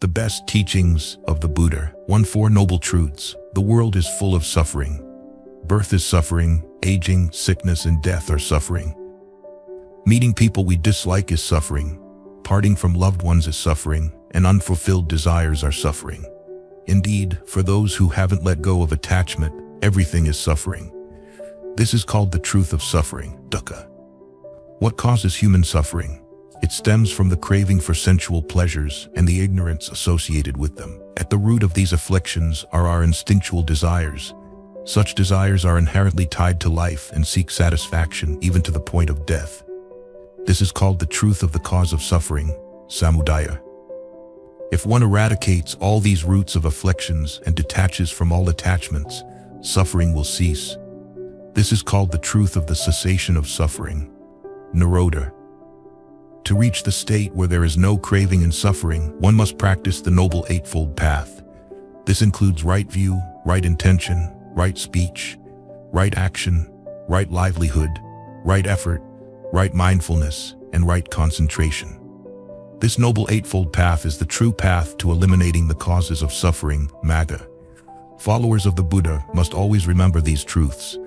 The best teachings of the Buddha. 1. Four Noble Truths. The world is full of suffering. Birth is suffering, aging, sickness, and death are suffering. Meeting people we dislike is suffering. Parting from loved ones is suffering, and unfulfilled desires are suffering. Indeed, for those who haven't let go of attachment, everything is suffering. This is called the truth of suffering, dukkha. What causes human suffering? It stems from the craving for sensual pleasures and the ignorance associated with them. At the root of these afflictions are our instinctual desires. Such desires are inherently tied to life and seek satisfaction even to the point of death. This is called the truth of the cause of suffering, samudaya. If one eradicates all these roots of afflictions and detaches from all attachments, suffering will cease. This is called the truth of the cessation of suffering, nirodha. To reach the state where there is no craving and suffering, one must practice the Noble Eightfold Path. This includes right view, right intention, right speech, right action, right livelihood, right effort, right mindfulness, and right concentration. This Noble Eightfold Path is the true path to eliminating the causes of suffering, magga. Followers of the Buddha must always remember these truths.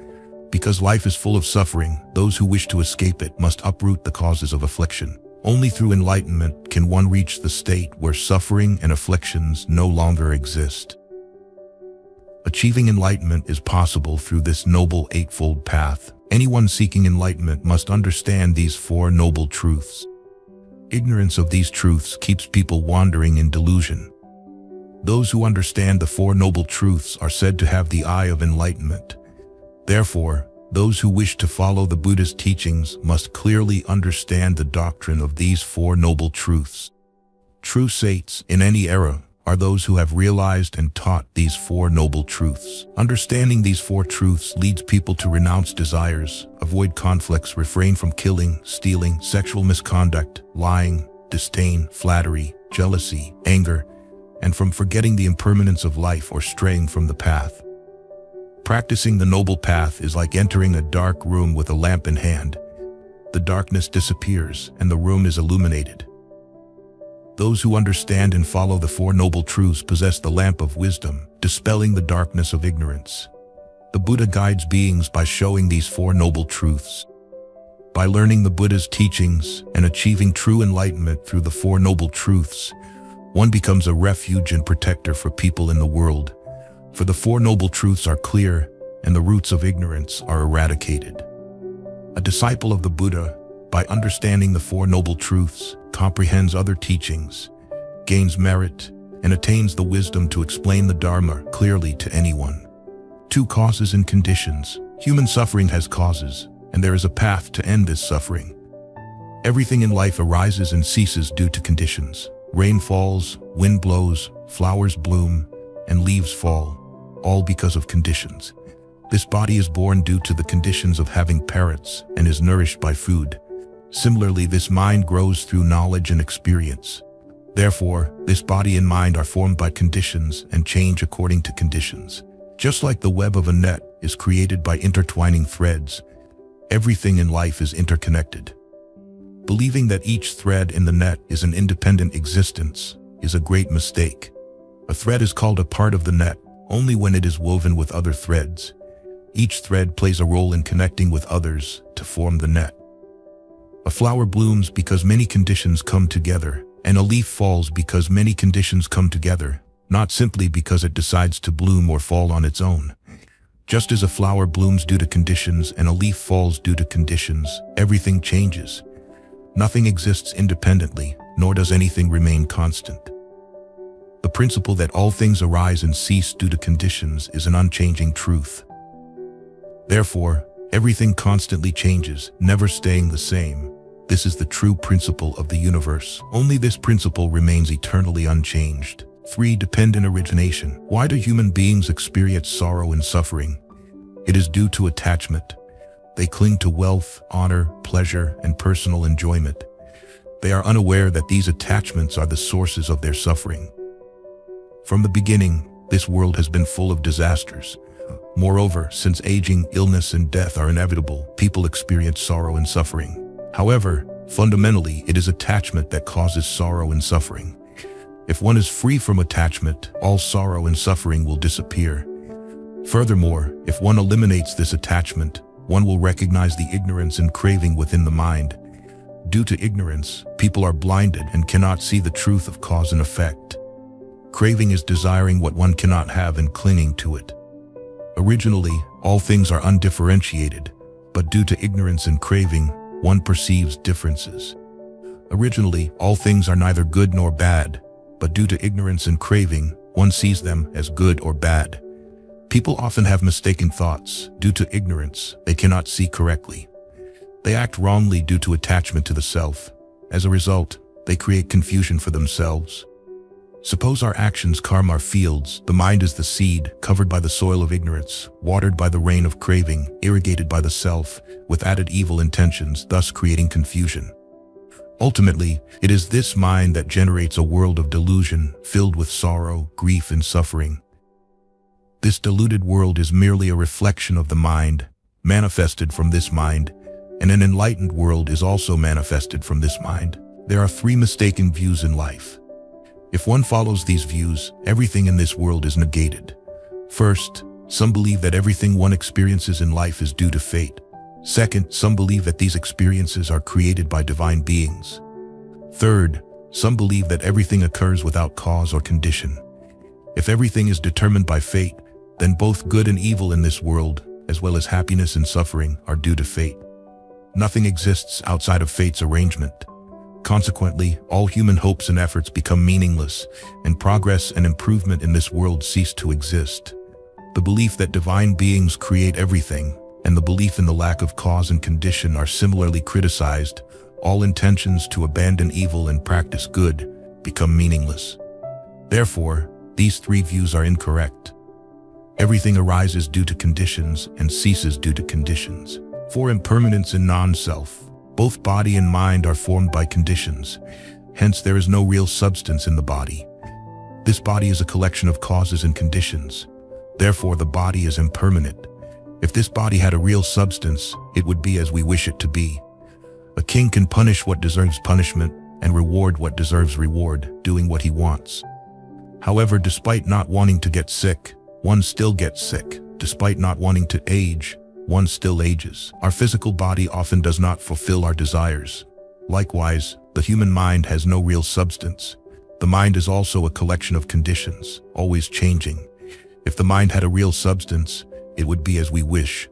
Because life is full of suffering, those who wish to escape it must uproot the causes of affliction. Only through enlightenment can one reach the state where suffering and afflictions no longer exist. Achieving enlightenment is possible through this Noble Eightfold Path. Anyone seeking enlightenment must understand these four noble truths. Ignorance of these truths keeps people wandering in delusion. Those who understand the Four Noble Truths are said to have the eye of enlightenment. Therefore, those who wish to follow the Buddhist teachings must clearly understand the doctrine of these Four Noble Truths. True saints in any era are those who have realized and taught these Four Noble Truths. Understanding these four truths leads people to renounce desires, avoid conflicts, refrain from killing, stealing, sexual misconduct, lying, disdain, flattery, jealousy, anger, and from forgetting the impermanence of life or straying from the path. Practicing the Noble Path is like entering a dark room with a lamp in hand. The darkness disappears and the room is illuminated. Those who understand and follow the Four Noble Truths possess the lamp of wisdom, dispelling the darkness of ignorance. The Buddha guides beings by showing these Four Noble Truths. By learning the Buddha's teachings and achieving true enlightenment through the Four Noble Truths, one becomes a refuge and protector for people in the world. For the Four Noble Truths are clear, and the roots of ignorance are eradicated. A disciple of the Buddha, by understanding the Four Noble Truths, comprehends other teachings, gains merit, and attains the wisdom to explain the Dharma clearly to anyone. 2. Causes and conditions. Human suffering has causes, and there is a path to end this suffering. Everything in life arises and ceases due to conditions. Rain falls, wind blows, flowers bloom, and leaves fall, all because of conditions. This body is born due to the conditions of having parents and is nourished by food. Similarly, this mind grows through knowledge and experience. Therefore, this body and mind are formed by conditions and change according to conditions. Just like the web of a net is created by intertwining threads, everything in life is interconnected. Believing that each thread in the net is an independent existence is a great mistake. A thread is called a part of the net only when it is woven with other threads. Each thread plays a role in connecting with others to form the net. A flower blooms because many conditions come together, and a leaf falls because many conditions come together, not simply because it decides to bloom or fall on its own. Just as a flower blooms due to conditions and a leaf falls due to conditions, everything changes. Nothing exists independently, nor does anything remain constant. The principle that all things arise and cease due to conditions is an unchanging truth. Therefore, everything constantly changes, never staying the same. This is the true principle of the universe. Only this principle remains eternally unchanged. 3. Dependent origination. Why do human beings experience sorrow and suffering? It is due to attachment. They cling to wealth, honor, pleasure, and personal enjoyment. They are unaware that these attachments are the sources of their suffering. From the beginning, this world has been full of disasters. Moreover, since aging, illness, and death are inevitable, people experience sorrow and suffering. However, fundamentally, it is attachment that causes sorrow and suffering. If one is free from attachment, all sorrow and suffering will disappear. Furthermore, if one eliminates this attachment, one will recognize the ignorance and craving within the mind. Due to ignorance, people are blinded and cannot see the truth of cause and effect. Craving is desiring what one cannot have and clinging to it. Originally, all things are undifferentiated, but due to ignorance and craving, one perceives differences. Originally, all things are neither good nor bad, but due to ignorance and craving, one sees them as good or bad. People often have mistaken thoughts. Due to ignorance, they cannot see correctly. They act wrongly due to attachment to the self. As a result, they create confusion for themselves. Suppose our actions calm our fields. The mind is the seed, covered by the soil of ignorance, watered by the rain of craving, irrigated by the self, with added evil intentions, thus creating confusion. Ultimately, it is this mind that generates a world of delusion, filled with sorrow, grief, and suffering. This deluded world is merely a reflection of the mind, manifested from this mind, and an enlightened world is also manifested from this mind. There are three mistaken views in life. If one follows these views, everything in this world is negated. First, some believe that everything one experiences in life is due to fate. Second, some believe that these experiences are created by divine beings. Third, some believe that everything occurs without cause or condition. If everything is determined by fate, then both good and evil in this world, as well as happiness and suffering, are due to fate. Nothing exists outside of fate's arrangement. Consequently, all human hopes and efforts become meaningless, and progress and improvement in this world cease to exist. The belief that divine beings create everything, and the belief in the lack of cause and condition are similarly criticized. All intentions to abandon evil and practice good become meaningless. Therefore, these three views are incorrect. Everything arises due to conditions and ceases due to conditions. For impermanence in non-self, both body and mind are formed by conditions. Hence, there is no real substance in the body. This body is a collection of causes and conditions. Therefore, the body is impermanent. If this body had a real substance, it would be as we wish it to be. A king can punish what deserves punishment and reward what deserves reward, doing what he wants. However, despite not wanting to get sick, one still gets sick. Despite not wanting to age, one still ages. Our physical body often does not fulfill our desires. Likewise, the human mind has no real substance. The mind is also a collection of conditions, always changing. If the mind had a real substance, it would be as we wish.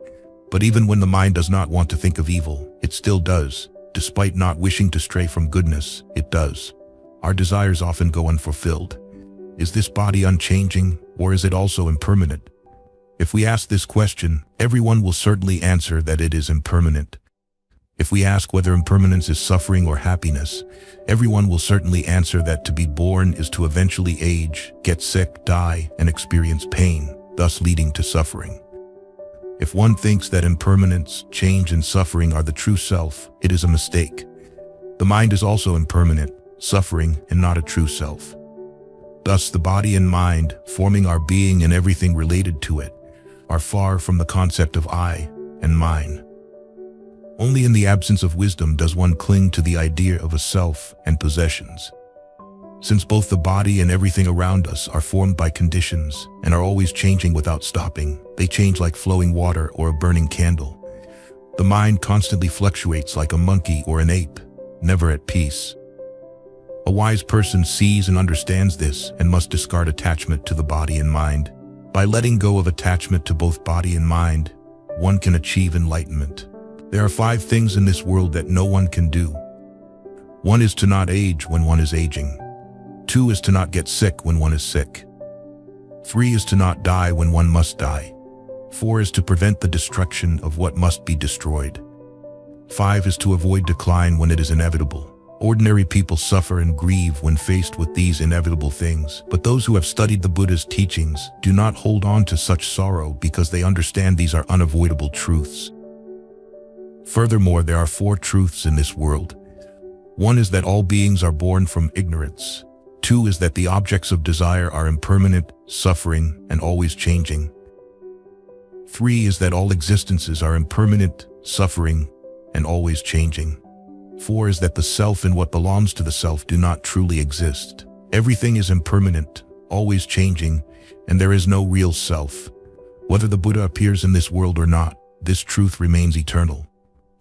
But even when the mind does not want to think of evil, it still does. Despite not wishing to stray from goodness, it does. Our desires often go unfulfilled. Is this body unchanging, or is it also impermanent? If we ask this question, everyone will certainly answer that it is impermanent. If we ask whether impermanence is suffering or happiness, everyone will certainly answer that to be born is to eventually age, get sick, die, and experience pain, thus leading to suffering. If one thinks that impermanence, change, and suffering are the true self, it is a mistake. The mind is also impermanent, suffering, and not a true self. Thus, the body and mind, forming our being and everything related to it, are far from the concept of I and mine. Only in the absence of wisdom does one cling to the idea of a self and possessions. Since both the body and everything around us are formed by conditions and are always changing without stopping, they change like flowing water or a burning candle. The mind constantly fluctuates like a monkey or an ape, never at peace. A wise person sees and understands this and must discard attachment to the body and mind. By letting go of attachment to both body and mind, one can achieve enlightenment. There are 5 things in this world that no one can do. 1 is to not age when one is aging. 2 is to not get sick when one is sick. 3 is to not die when one must die. 4 is to prevent the destruction of what must be destroyed. 5 is to avoid decline when it is inevitable. Ordinary people suffer and grieve when faced with these inevitable things, but those who have studied the Buddhist teachings do not hold on to such sorrow because they understand these are unavoidable truths. Furthermore, there are 4 truths in this world. 1 is that all beings are born from ignorance. 2 is that the objects of desire are impermanent, suffering, and always changing. 3 is that all existences are impermanent, suffering, and always changing. 4 is that the self and what belongs to the self do not truly exist. Everything is impermanent, always changing, and there is no real self. Whether the Buddha appears in this world or not, this truth remains eternal.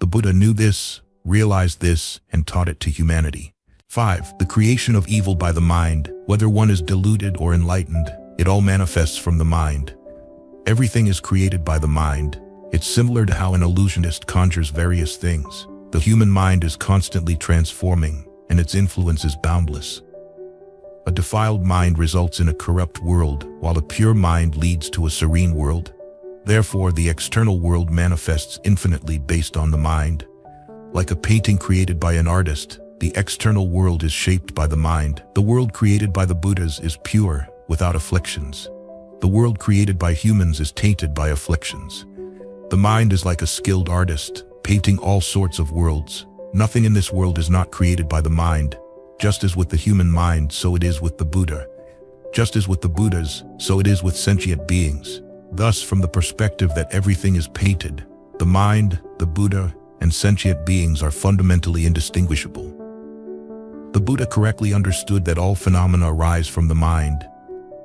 The Buddha knew this, realized this, and taught it to humanity. 5. The creation of evil by the mind. Whether one is deluded or enlightened, it all manifests from the mind. Everything is created by the mind. It's similar to how an illusionist conjures various things. The human mind is constantly transforming, and its influence is boundless. A defiled mind results in a corrupt world, while a pure mind leads to a serene world. Therefore, the external world manifests infinitely based on the mind. Like a painting created by an artist, the external world is shaped by the mind. The world created by the Buddhas is pure, without afflictions. The world created by humans is tainted by afflictions. The mind is like a skilled artist, painting all sorts of worlds. Nothing in this world is not created by the mind. Just as with the human mind, so it is with the Buddha. Just as with the Buddhas, so it is with sentient beings. Thus, from the perspective that everything is painted, the mind, the Buddha, and sentient beings are fundamentally indistinguishable. The Buddha correctly understood that all phenomena arise from the mind.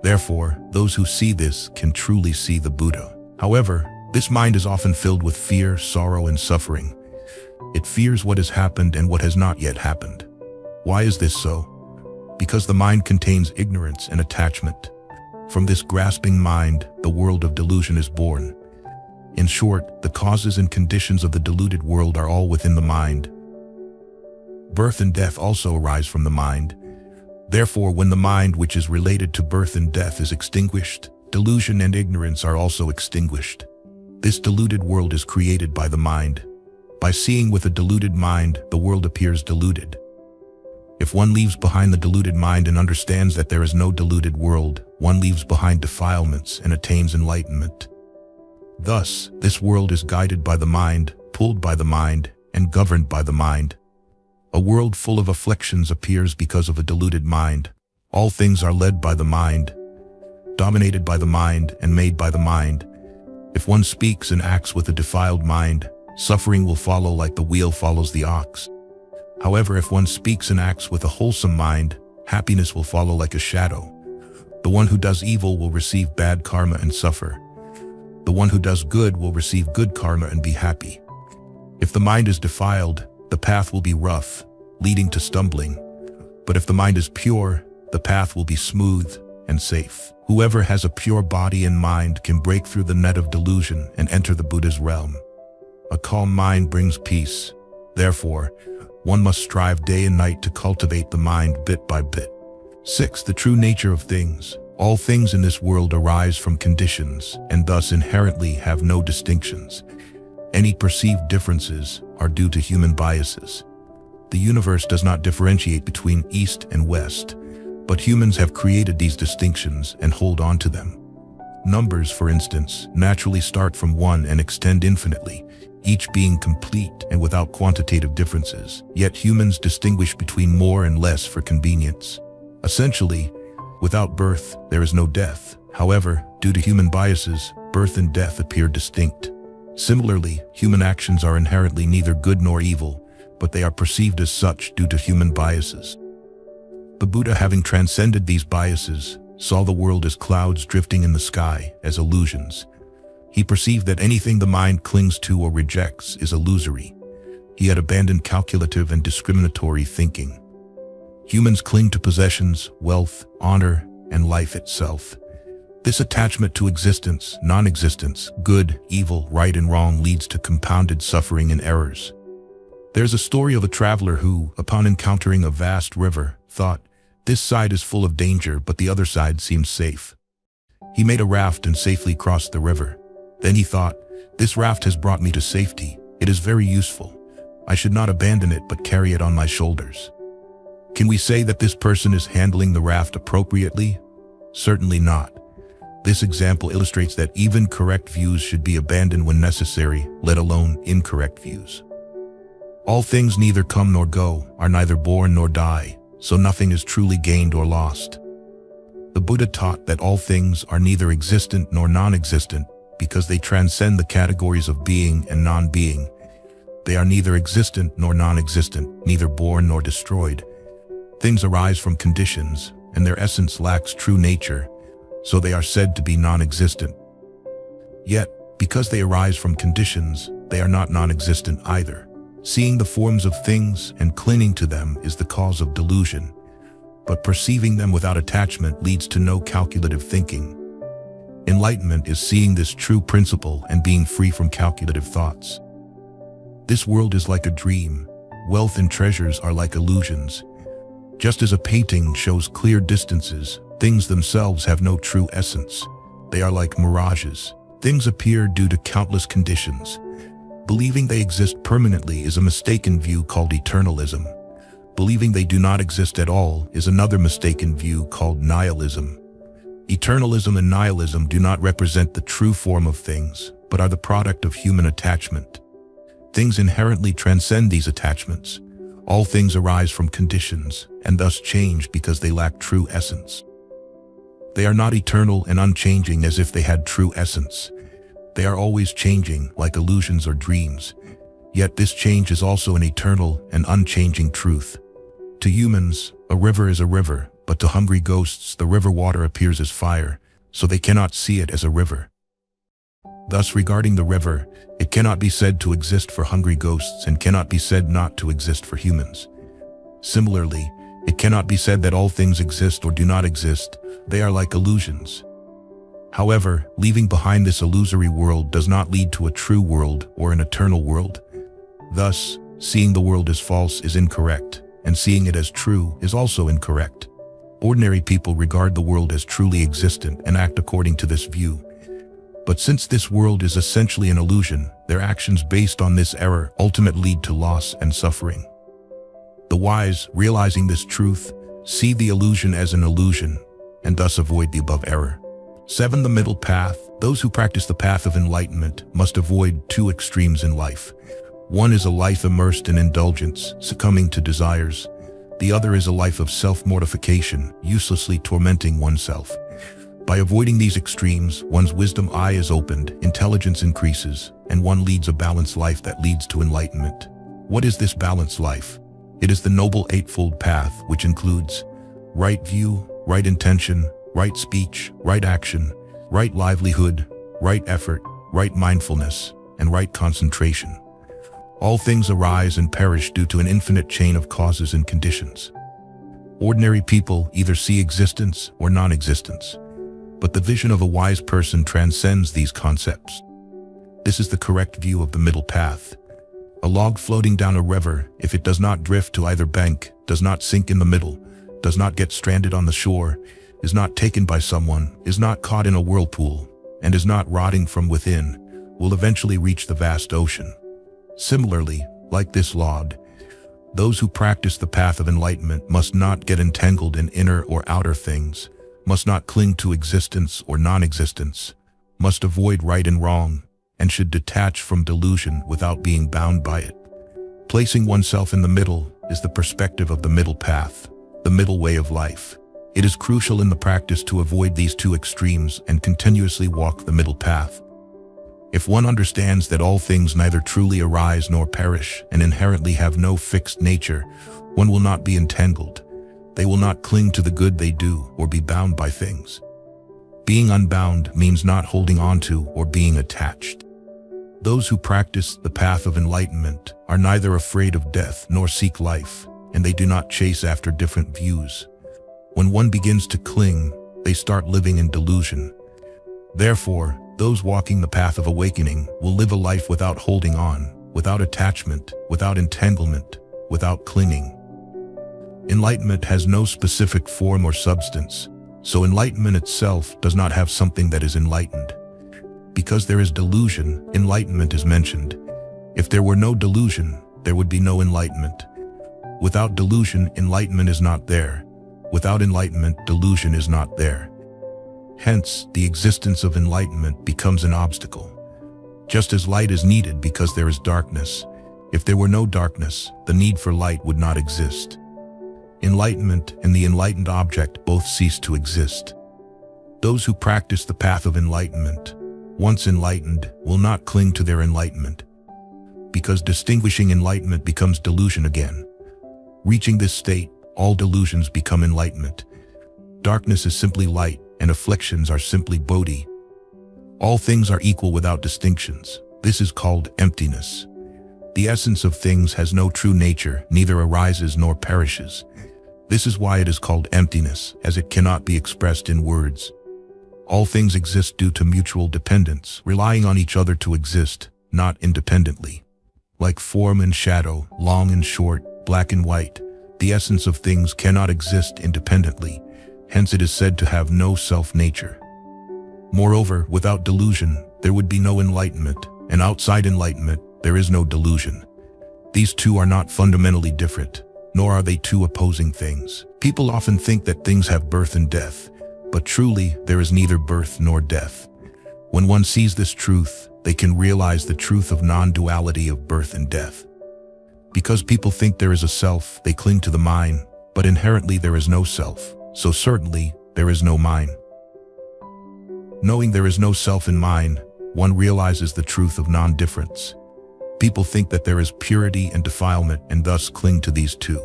Therefore, those who see this can truly see the Buddha. However, this mind is often filled with fear, sorrow, and suffering. It fears what has happened and what has not yet happened. Why is this so? Because the mind contains ignorance and attachment. From this grasping mind, the world of delusion is born. In short, the causes and conditions of the deluded world are all within the mind. Birth and death also arise from the mind. Therefore, when the mind which is related to birth and death is extinguished, delusion and ignorance are also extinguished. This deluded world is created by the mind. By seeing with a deluded mind, the world appears deluded. If one leaves behind the deluded mind and understands that there is no deluded world, one leaves behind defilements and attains enlightenment. Thus, this world is guided by the mind, pulled by the mind, and governed by the mind. A world full of afflictions appears because of a deluded mind. All things are led by the mind, dominated by the mind, and made by the mind. If one speaks and acts with a defiled mind, suffering will follow like the wheel follows the ox. However, if one speaks and acts with a wholesome mind, happiness will follow like a shadow. The one who does evil will receive bad karma and suffer. The one who does good will receive good karma and be happy. If the mind is defiled, the path will be rough, leading to stumbling. But if the mind is pure, the path will be smooth and safe. Whoever has a pure body and mind can break through the net of delusion and enter the Buddha's realm. A calm mind brings peace. Therefore, one must strive day and night to cultivate the mind bit by bit. 6. The true nature of things. All things in this world arise from conditions and thus inherently have no distinctions. Any perceived differences are due to human biases. The universe does not differentiate between East and West, but humans have created these distinctions and hold on to them. Numbers, for instance, naturally start from 1 and extend infinitely, each being complete and without quantitative differences. Yet humans distinguish between more and less for convenience. Essentially, without birth, there is no death. However, due to human biases, birth and death appear distinct. Similarly, human actions are inherently neither good nor evil, but they are perceived as such due to human biases. The Buddha, having transcended these biases, saw the world as clouds drifting in the sky, as illusions. He perceived that anything the mind clings to or rejects is illusory. He had abandoned calculative and discriminatory thinking. Humans cling to possessions, wealth, honor, and life itself. This attachment to existence, non-existence, good, evil, right and wrong leads to compounded suffering and errors. There's a story of a traveler who, upon encountering a vast river, thought, "This side is full of danger, but the other side seems safe." He made a raft and safely crossed the river. Then he thought, "This raft has brought me to safety. It is very useful. I should not abandon it but carry it on my shoulders." Can we say that this person is handling the raft appropriately? Certainly not. This example illustrates that even correct views should be abandoned when necessary, let alone incorrect views. All things neither come nor go, are neither born nor die, so nothing is truly gained or lost. The Buddha taught that all things are neither existent nor non-existent because they transcend the categories of being and non-being. They are neither existent nor non-existent, neither born nor destroyed. Things arise from conditions, and their essence lacks true nature, so they are said to be non-existent. Yet, because they arise from conditions, they are not non-existent either. Seeing the forms of things and clinging to them is the cause of delusion, but perceiving them without attachment leads to no calculative thinking. Enlightenment is seeing this true principle and being free from calculative thoughts. This world is like a dream. Wealth and treasures are like illusions. Just as a painting shows clear distances, things themselves have no true essence. They are like mirages. Things appear due to countless conditions. Believing they exist permanently is a mistaken view called eternalism. Believing they do not exist at all is another mistaken view called nihilism. Eternalism and nihilism do not represent the true form of things, but are the product of human attachment. Things inherently transcend these attachments. All things arise from conditions, and thus change because they lack true essence. They are not eternal and unchanging as if they had true essence. They are always changing, like illusions or dreams. Yet this change is also an eternal and unchanging truth. To humans, a river is a river, but to hungry ghosts the river water appears as fire, so they cannot see it as a river. Thus, regarding the river, it cannot be said to exist for hungry ghosts and cannot be said not to exist for humans. Similarly, it cannot be said that all things exist or do not exist. They are like illusions. However, leaving behind this illusory world does not lead to a true world or an eternal world. Thus, seeing the world as false is incorrect, and seeing it as true is also incorrect. Ordinary people regard the world as truly existent and act according to this view. But since this world is essentially an illusion, their actions based on this error ultimately lead to loss and suffering. The wise, realizing this truth, see the illusion as an illusion, and thus avoid the above error. 7. The middle path. Those who practice the path of enlightenment must avoid two extremes in life. One is a life immersed in indulgence, succumbing to desires. The other is a life of self-mortification, uselessly tormenting oneself. By avoiding these extremes, one's wisdom eye is opened, intelligence increases, and one leads a balanced life that leads to enlightenment. What is this balanced life? It is the Noble Eightfold Path, which includes right view, right intention, right speech, right action, right livelihood, right effort, right mindfulness, and right concentration. All things arise and perish due to an infinite chain of causes and conditions. Ordinary people either see existence or non-existence, but the vision of a wise person transcends these concepts. This is the correct view of the middle path. A log floating down a river, if it does not drift to either bank, does not sink in the middle, does not get stranded on the shore, is not taken by someone, is not caught in a whirlpool, and is not rotting from within, will eventually reach the vast ocean. Similarly, like this log, those who practice the path of enlightenment must not get entangled in inner or outer things, must not cling to existence or non-existence, must avoid right and wrong, and should detach from delusion without being bound by it. Placing oneself in the middle is the perspective of the middle path, the middle way of life. It is crucial in the practice to avoid these two extremes and continuously walk the middle path. If one understands that all things neither truly arise nor perish and inherently have no fixed nature, one will not be entangled. They will not cling to the good they do or be bound by things. Being unbound means not holding on to or being attached. Those who practice the path of enlightenment are neither afraid of death nor seek life, and they do not chase after different views. When one begins to cling, they start living in delusion. Therefore, those walking the path of awakening will live a life without holding on, without attachment, without entanglement, without clinging. Enlightenment has no specific form or substance, so enlightenment itself does not have something that is enlightened. Because there is delusion, enlightenment is mentioned. If there were no delusion, there would be no enlightenment. Without delusion, enlightenment is not there. Without enlightenment, delusion is not there. Hence, the existence of enlightenment becomes an obstacle. Just as light is needed because there is darkness, if there were no darkness, the need for light would not exist. Enlightenment and the enlightened object both cease to exist. Those who practice the path of enlightenment, once enlightened, will not cling to their enlightenment, because distinguishing enlightenment becomes delusion again. Reaching this state, all delusions become enlightenment. Darkness is simply light, and afflictions are simply bodhi. All things are equal without distinctions. This is called emptiness. The essence of things has no true nature, neither arises nor perishes. This is why it is called emptiness, as it cannot be expressed in words. All things exist due to mutual dependence, relying on each other to exist, not independently. Like form and shadow, long and short, black and white, the essence of things cannot exist independently, hence it is said to have no self-nature. Moreover, without delusion, there would be no enlightenment, and outside enlightenment, there is no delusion. These two are not fundamentally different, nor are they two opposing things. People often think that things have birth and death, but truly there is neither birth nor death. When one sees this truth, they can realize the truth of non-duality of birth and death. Because people think there is a self, they cling to the mind, but inherently there is no self, so certainly there is no mind. Knowing there is no self in mind, one realizes the truth of non-difference. People think that there is purity and defilement and thus cling to these two.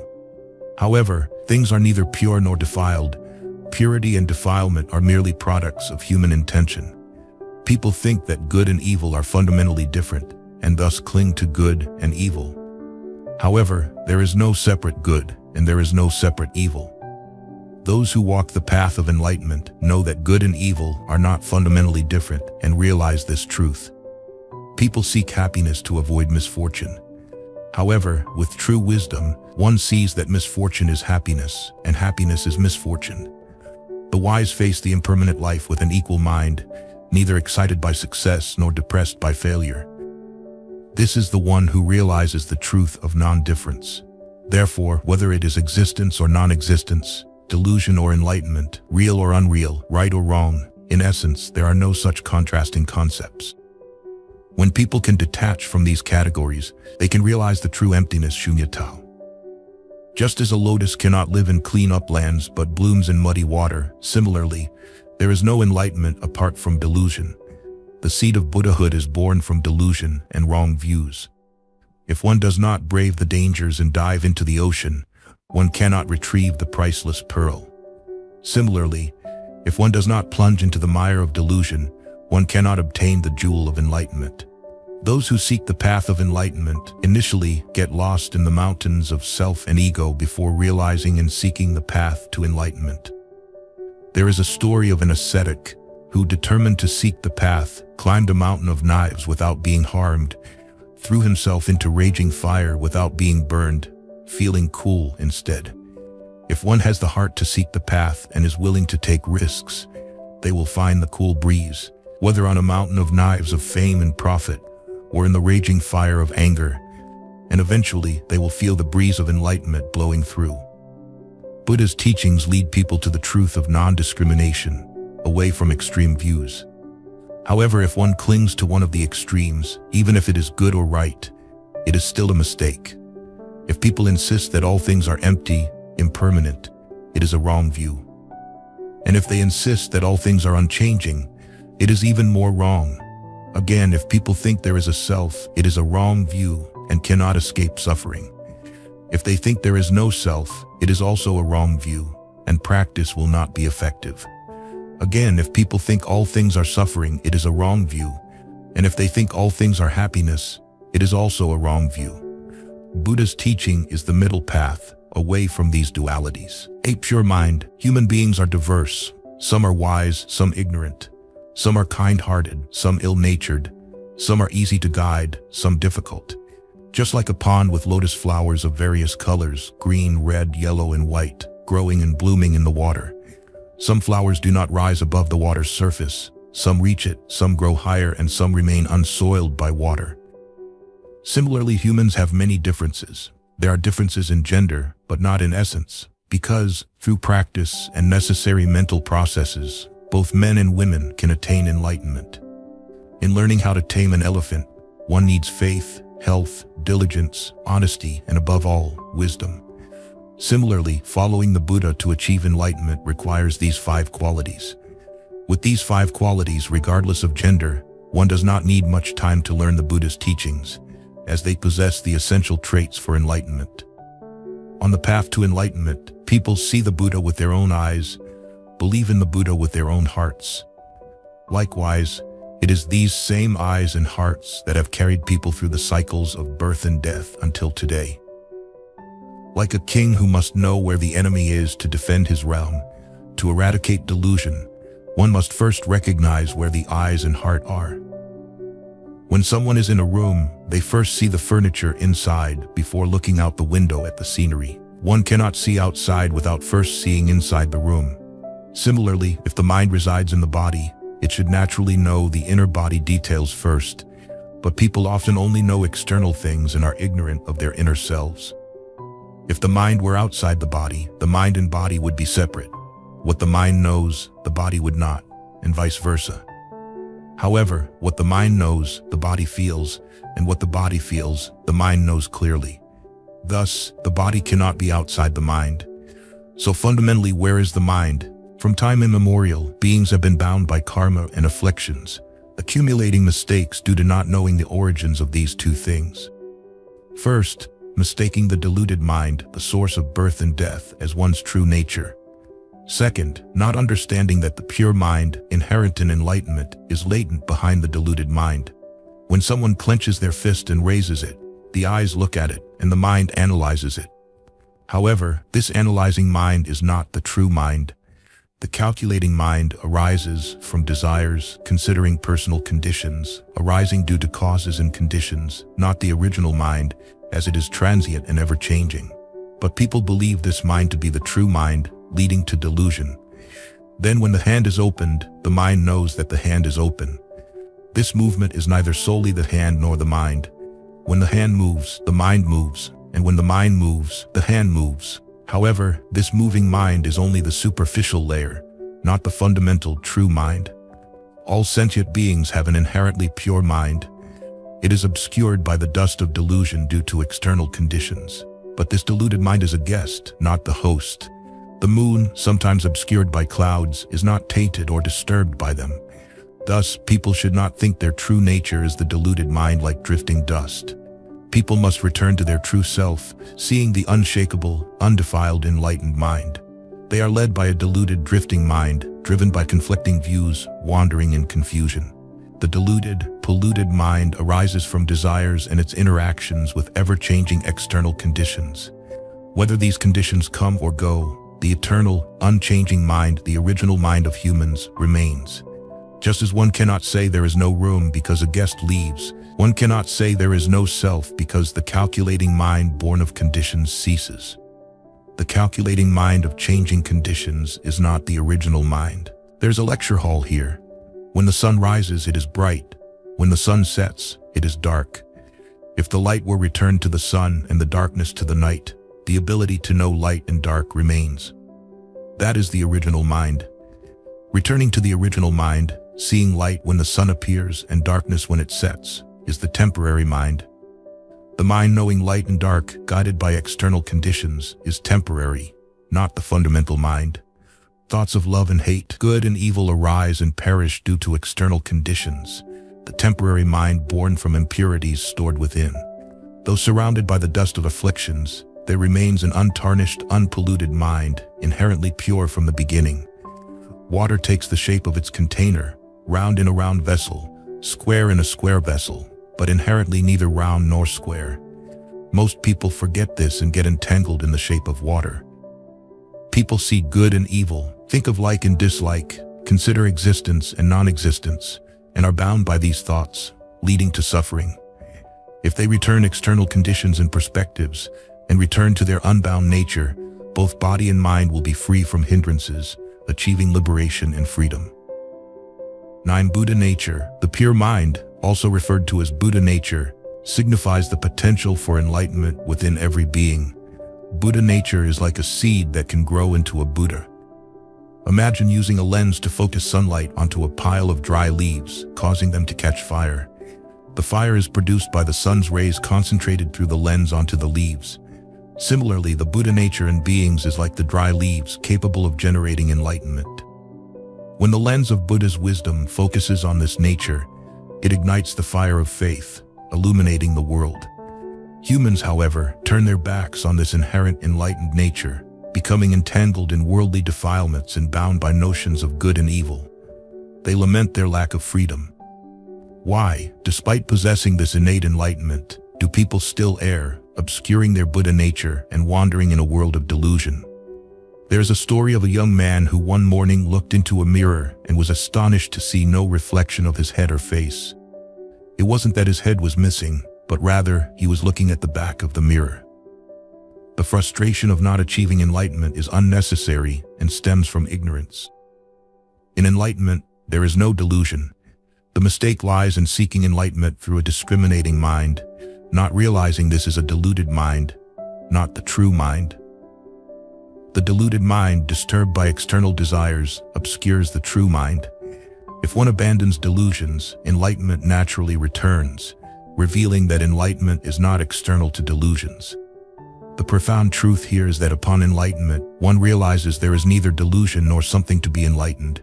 However, things are neither pure nor defiled. Purity and defilement are merely products of human intention. People think that good and evil are fundamentally different and thus cling to good and evil. However, there is no separate good and there is no separate evil. Those who walk the path of enlightenment know that good and evil are not fundamentally different and realize this truth. People seek happiness to avoid misfortune. However, with true wisdom, one sees that misfortune is happiness and happiness is misfortune. The wise face the impermanent life with an equal mind, neither excited by success nor depressed by failure. This is the one who realizes the truth of non-difference. Therefore, whether it is existence or non-existence, delusion or enlightenment, real or unreal, right or wrong, in essence, there are no such contrasting concepts. When people can detach from these categories, they can realize the true emptiness shunyata. Just as a lotus cannot live in clean uplands but blooms in muddy water, similarly, there is no enlightenment apart from delusion. The seed of Buddhahood is born from delusion and wrong views. If one does not brave the dangers and dive into the ocean, one cannot retrieve the priceless pearl. Similarly, if one does not plunge into the mire of delusion, one cannot obtain the jewel of enlightenment. Those who seek the path of enlightenment initially get lost in the mountains of self and ego before realizing and seeking the path to enlightenment. There is a story of an ascetic who, determined to seek the path, climbed a mountain of knives without being harmed, threw himself into raging fire without being burned, feeling cool instead. If one has the heart to seek the path and is willing to take risks, they will find the cool breeze, whether on a mountain of knives of fame and profit, or in the raging fire of anger, and eventually they will feel the breeze of enlightenment blowing through. Buddha's teachings lead people to the truth of non-discrimination, away from extreme views. However, if one clings to one of the extremes, even if it is good or right, it is still a mistake. If people insist that all things are empty, impermanent, it is a wrong view. And if they insist that all things are unchanging, it is even more wrong. Again, if people think there is a self, it is a wrong view and cannot escape suffering. If they think there is no self, it is also a wrong view, and practice will not be effective. Again, if people think all things are suffering, it is a wrong view, and if they think all things are happiness, it is also a wrong view. Buddha's teaching is the middle path, away from these dualities. A pure mind, human beings are diverse. Some are wise, some ignorant. Some are kind-hearted, some ill-natured. Some are easy to guide, some difficult. Just like a pond with lotus flowers of various colors, green, red, yellow, and white, growing and blooming in the water. Some flowers do not rise above the water's surface. Some reach it, some grow higher, and some remain unsoiled by water. Similarly, humans have many differences. There are differences in gender, but not in essence, because, through practice and necessary mental processes, both men and women can attain enlightenment. In learning how to tame an elephant, one needs faith, health, diligence, honesty, and above all, wisdom. Similarly, following the Buddha to achieve enlightenment requires these 5 qualities. With these 5 qualities, regardless of gender, one does not need much time to learn the Buddhist teachings, as they possess the essential traits for enlightenment. On the path to enlightenment, people see the Buddha with their own eyes, believe in the Buddha with their own hearts. Likewise, it is these same eyes and hearts that have carried people through the cycles of birth and death until today. Like a king who must know where the enemy is to defend his realm, to eradicate delusion, one must first recognize where the eyes and heart are. When someone is in a room, they first see the furniture inside before looking out the window at the scenery. One cannot see outside without first seeing inside the room. Similarly, if the mind resides in the body, it should naturally know the inner body details first, but people often only know external things and are ignorant of their inner selves. If the mind were outside the body, the mind and body would be separate. What the mind knows, the body would not, and vice versa. However, what the mind knows, the body feels, and what the body feels, the mind knows clearly. Thus, the body cannot be outside the mind. So fundamentally, where is the mind? From time immemorial, beings have been bound by karma and afflictions, accumulating mistakes due to not knowing the origins of these two things. First, mistaking the deluded mind, the source of birth and death, as one's true nature. Second, not understanding that the pure mind, inherent in enlightenment, is latent behind the deluded mind. When someone clenches their fist and raises it, the eyes look at it, and the mind analyzes it. However, this analyzing mind is not the true mind. The calculating mind arises from desires, considering personal conditions, arising due to causes and conditions, not the original mind, as it is transient and ever-changing. But people believe this mind to be the true mind, leading to delusion. Then when the hand is opened, the mind knows that the hand is open. This movement is neither solely the hand nor the mind. When the hand moves, the mind moves, and when the mind moves, the hand moves. However, this moving mind is only the superficial layer, not the fundamental true mind. All sentient beings have an inherently pure mind. It is obscured by the dust of delusion due to external conditions. But this deluded mind is a guest, not the host. The moon, sometimes obscured by clouds, is not tainted or disturbed by them. Thus, people should not think their true nature is the deluded mind like drifting dust. People must return to their true self, seeing the unshakable, undefiled, enlightened mind. They are led by a deluded, drifting mind, driven by conflicting views, wandering in confusion. The deluded, polluted mind arises from desires and its interactions with ever-changing external conditions. Whether these conditions come or go, the eternal, unchanging mind, the original mind of humans, remains. Just as one cannot say there is no room because a guest leaves, one cannot say there is no self because the calculating mind born of conditions ceases. The calculating mind of changing conditions is not the original mind. There's a lecture hall here. When the sun rises, it is bright. When the sun sets, it is dark. If the light were returned to the sun and the darkness to the night, the ability to know light and dark remains. That is the original mind. Returning to the original mind, seeing light when the sun appears and darkness when it sets, is the temporary mind. The mind knowing light and dark, guided by external conditions, is temporary, not the fundamental mind. Thoughts of love and hate, good and evil arise and perish due to external conditions, the temporary mind born from impurities stored within. Though surrounded by the dust of afflictions, there remains an untarnished, unpolluted mind, inherently pure from the beginning. Water takes the shape of its container, round in a round vessel, square in a square vessel, but inherently neither round nor square. Most people forget this and get entangled in the shape of water. People see good and evil, think of like and dislike, consider existence and non-existence, and are bound by these thoughts, leading to suffering. If they return external conditions and perspectives, and return to their unbound nature, both body and mind will be free from hindrances, achieving liberation and freedom. 9. Buddha nature. The pure mind, also referred to as Buddha nature, signifies the potential for enlightenment within every being. Buddha nature is like a seed that can grow into a Buddha. Imagine using a lens to focus sunlight onto a pile of dry leaves, causing them to catch fire. The fire is produced by the sun's rays concentrated through the lens onto the leaves. Similarly, the Buddha nature in beings is like the dry leaves, capable of generating enlightenment. When the lens of Buddha's wisdom focuses on this nature, it ignites the fire of faith, illuminating the world. Humans, however, turn their backs on this inherent enlightened nature, becoming entangled in worldly defilements and bound by notions of good and evil. They lament their lack of freedom. Why, despite possessing this innate enlightenment, do people still err, obscuring their Buddha nature and wandering in a world of delusion? There's a story of a young man who one morning looked into a mirror and was astonished to see no reflection of his head or face. It wasn't that his head was missing, but rather he was looking at the back of the mirror. The frustration of not achieving enlightenment is unnecessary and stems from ignorance. In enlightenment, there is no delusion. The mistake lies in seeking enlightenment through a discriminating mind, not realizing this is a deluded mind, not the true mind. The deluded mind, disturbed by external desires, obscures the true mind. If one abandons delusions, enlightenment naturally returns, revealing that enlightenment is not external to delusions. The profound truth here is that upon enlightenment, one realizes there is neither delusion nor something to be enlightened.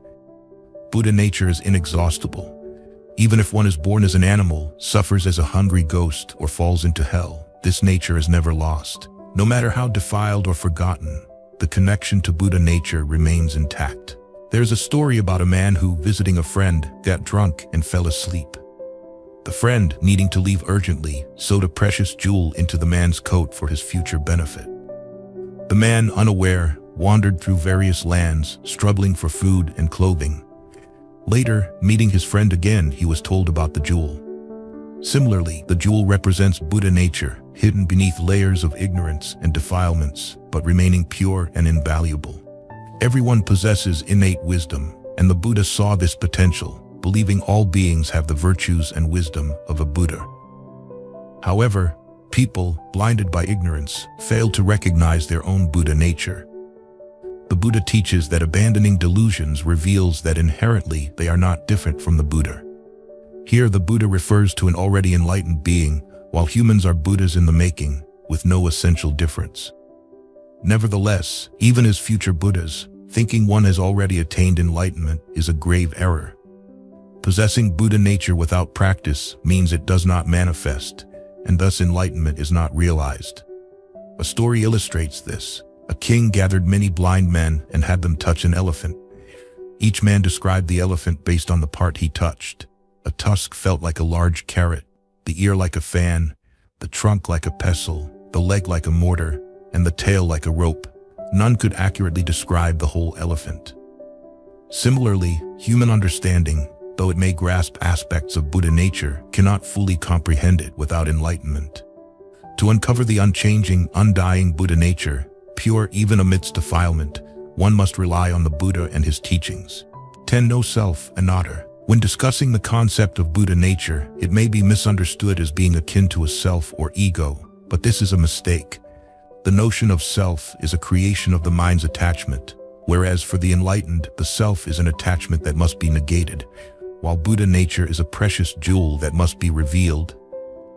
Buddha nature is inexhaustible. Even if one is born as an animal, suffers as a hungry ghost, or falls into hell, this nature is never lost. No matter how defiled or forgotten, the connection to Buddha nature remains intact. There's a story about a man who, visiting a friend, got drunk and fell asleep. The friend, needing to leave urgently, sewed a precious jewel into the man's coat for his future benefit. The man, unaware, wandered through various lands, struggling for food and clothing. Later, meeting his friend again, he was told about the jewel. Similarly, the jewel represents Buddha nature, hidden beneath layers of ignorance and defilements, but remaining pure and invaluable. Everyone possesses innate wisdom, and the Buddha saw this potential, believing all beings have the virtues and wisdom of a Buddha. However, people, blinded by ignorance, fail to recognize their own Buddha nature. The Buddha teaches that abandoning delusions reveals that inherently they are not different from the Buddha. Here the Buddha refers to an already enlightened being, while humans are Buddhas in the making, with no essential difference. Nevertheless, even as future Buddhas, thinking one has already attained enlightenment is a grave error. Possessing Buddha nature without practice means it does not manifest, and thus enlightenment is not realized. A story illustrates this. A king gathered many blind men and had them touch an elephant. Each man described the elephant based on the part he touched. A tusk felt like a large carrot, the ear like a fan, the trunk like a pestle, the leg like a mortar, and the tail like a rope. None could accurately describe the whole elephant. Similarly, human understanding, though it may grasp aspects of Buddha nature, cannot fully comprehend it without enlightenment. To uncover the unchanging, undying Buddha nature, pure even amidst defilement, one must rely on the Buddha and his teachings. 10. No self, anatta. When discussing the concept of Buddha nature, it may be misunderstood as being akin to a self or ego, but this is a mistake. The notion of self is a creation of the mind's attachment, whereas for the enlightened, the self is an attachment that must be negated, while Buddha nature is a precious jewel that must be revealed.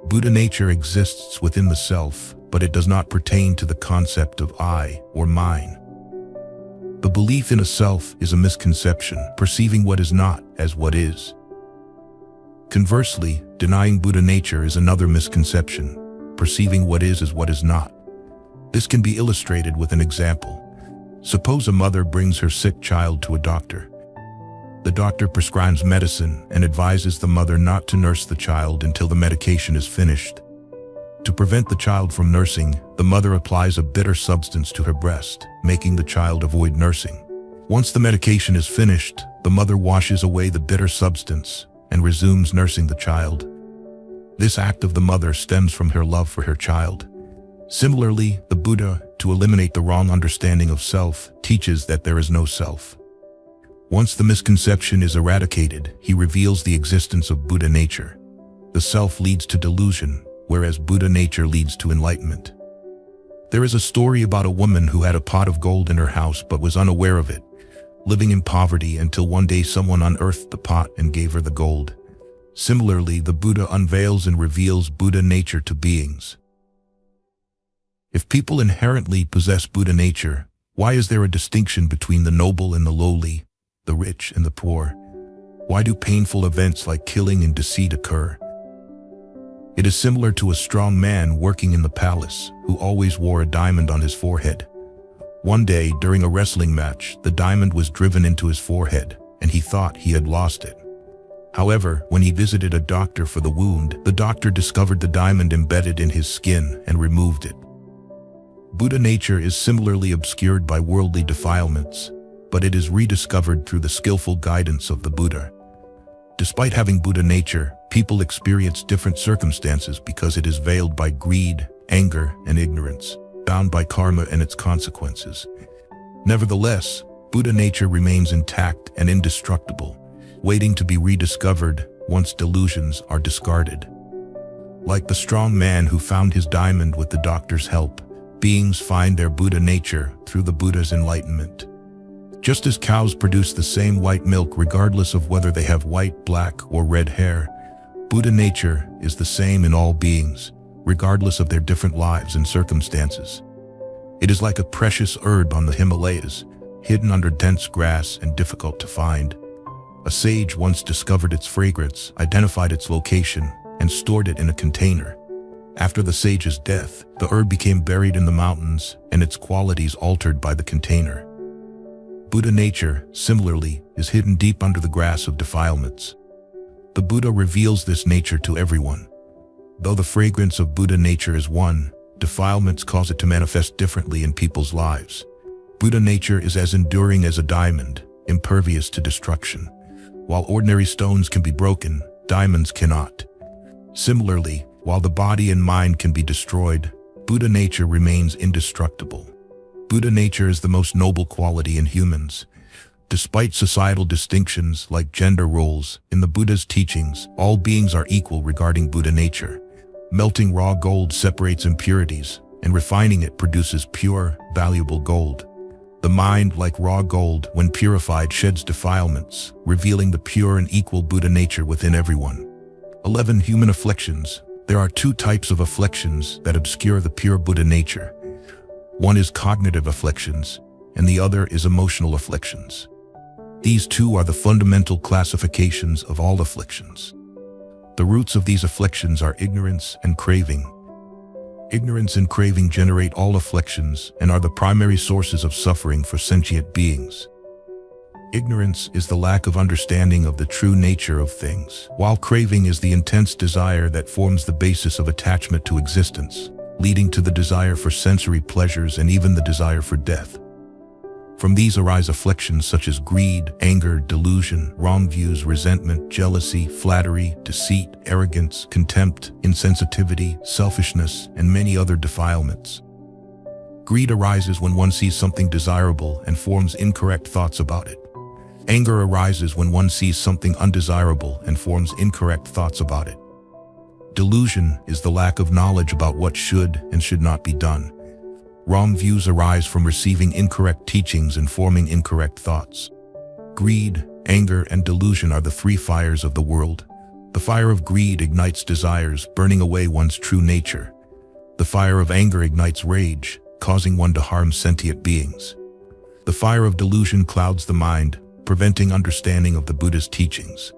Buddha nature exists within the self, but it does not pertain to the concept of I or mine. The belief in a self is a misconception, perceiving what is not as what is. Conversely, denying Buddha nature is another misconception, perceiving what is as what is not. This can be illustrated with an example. Suppose a mother brings her sick child to a doctor. The doctor prescribes medicine and advises the mother not to nurse the child until the medication is finished. To prevent the child from nursing, the mother applies a bitter substance to her breast, making the child avoid nursing. Once the medication is finished, the mother washes away the bitter substance and resumes nursing the child. This act of the mother stems from her love for her child. Similarly, the Buddha, to eliminate the wrong understanding of self, teaches that there is no self. Once the misconception is eradicated, he reveals the existence of Buddha nature. The self leads to delusion, whereas Buddha nature leads to enlightenment. There is a story about a woman who had a pot of gold in her house but was unaware of it, living in poverty until one day someone unearthed the pot and gave her the gold. Similarly, the Buddha unveils and reveals Buddha nature to beings. If people inherently possess Buddha nature, why is there a distinction between the noble and the lowly, the rich and the poor? Why do painful events like killing and deceit occur? It is similar to a strong man working in the palace who always wore a diamond on his forehead. One day, during a wrestling match, the diamond was driven into his forehead, and he thought he had lost it. However, when he visited a doctor for the wound, the doctor discovered the diamond embedded in his skin and removed it. Buddha nature is similarly obscured by worldly defilements, but it is rediscovered through the skillful guidance of the Buddha. Despite having Buddha nature, people experience different circumstances because it is veiled by greed, anger, and ignorance, bound by karma and its consequences. Nevertheless, Buddha nature remains intact and indestructible, waiting to be rediscovered once delusions are discarded. Like the strong man who found his diamond with the doctor's help, beings find their Buddha nature through the Buddha's enlightenment. Just as cows produce the same white milk regardless of whether they have white, black, or red hair, Buddha nature is the same in all beings, regardless of their different lives and circumstances. It is like a precious herb on the Himalayas, hidden under dense grass and difficult to find. A sage once discovered its fragrance, identified its location, and stored it in a container. After the sage's death, the herb became buried in the mountains and its qualities altered by the container. Buddha nature, similarly, is hidden deep under the grass of defilements. The Buddha reveals this nature to everyone. Though the fragrance of Buddha nature is one, defilements cause it to manifest differently in people's lives. Buddha nature is as enduring as a diamond, impervious to destruction. While ordinary stones can be broken, diamonds cannot. Similarly, while the body and mind can be destroyed, Buddha nature remains indestructible. Buddha nature is the most noble quality in humans. Despite societal distinctions like gender roles, in the Buddha's teachings, all beings are equal regarding Buddha nature. Melting raw gold separates impurities, and refining it produces pure, valuable gold. The mind, like raw gold, when purified, sheds defilements, revealing the pure and equal Buddha nature within everyone. 11 Human afflictions. There are two types of afflictions that obscure the pure Buddha nature. One is cognitive afflictions, and the other is emotional afflictions. These two are the fundamental classifications of all afflictions. The roots of these afflictions are ignorance and craving. Ignorance and craving generate all afflictions and are the primary sources of suffering for sentient beings. Ignorance is the lack of understanding of the true nature of things, while craving is the intense desire that forms the basis of attachment to existence, leading to the desire for sensory pleasures and even the desire for death. From these arise afflictions such as greed, anger, delusion, wrong views, resentment, jealousy, flattery, deceit, arrogance, contempt, insensitivity, selfishness, and many other defilements. Greed arises when one sees something desirable and forms incorrect thoughts about it. Anger arises when one sees something undesirable and forms incorrect thoughts about it. Delusion is the lack of knowledge about what should and should not be done. Wrong views arise from receiving incorrect teachings and forming incorrect thoughts. Greed, anger, and delusion are the three fires of the world. The fire of greed ignites desires, burning away one's true nature. The fire of anger ignites rage, causing one to harm sentient beings. The fire of delusion clouds the mind, preventing understanding of the Buddha's teachings.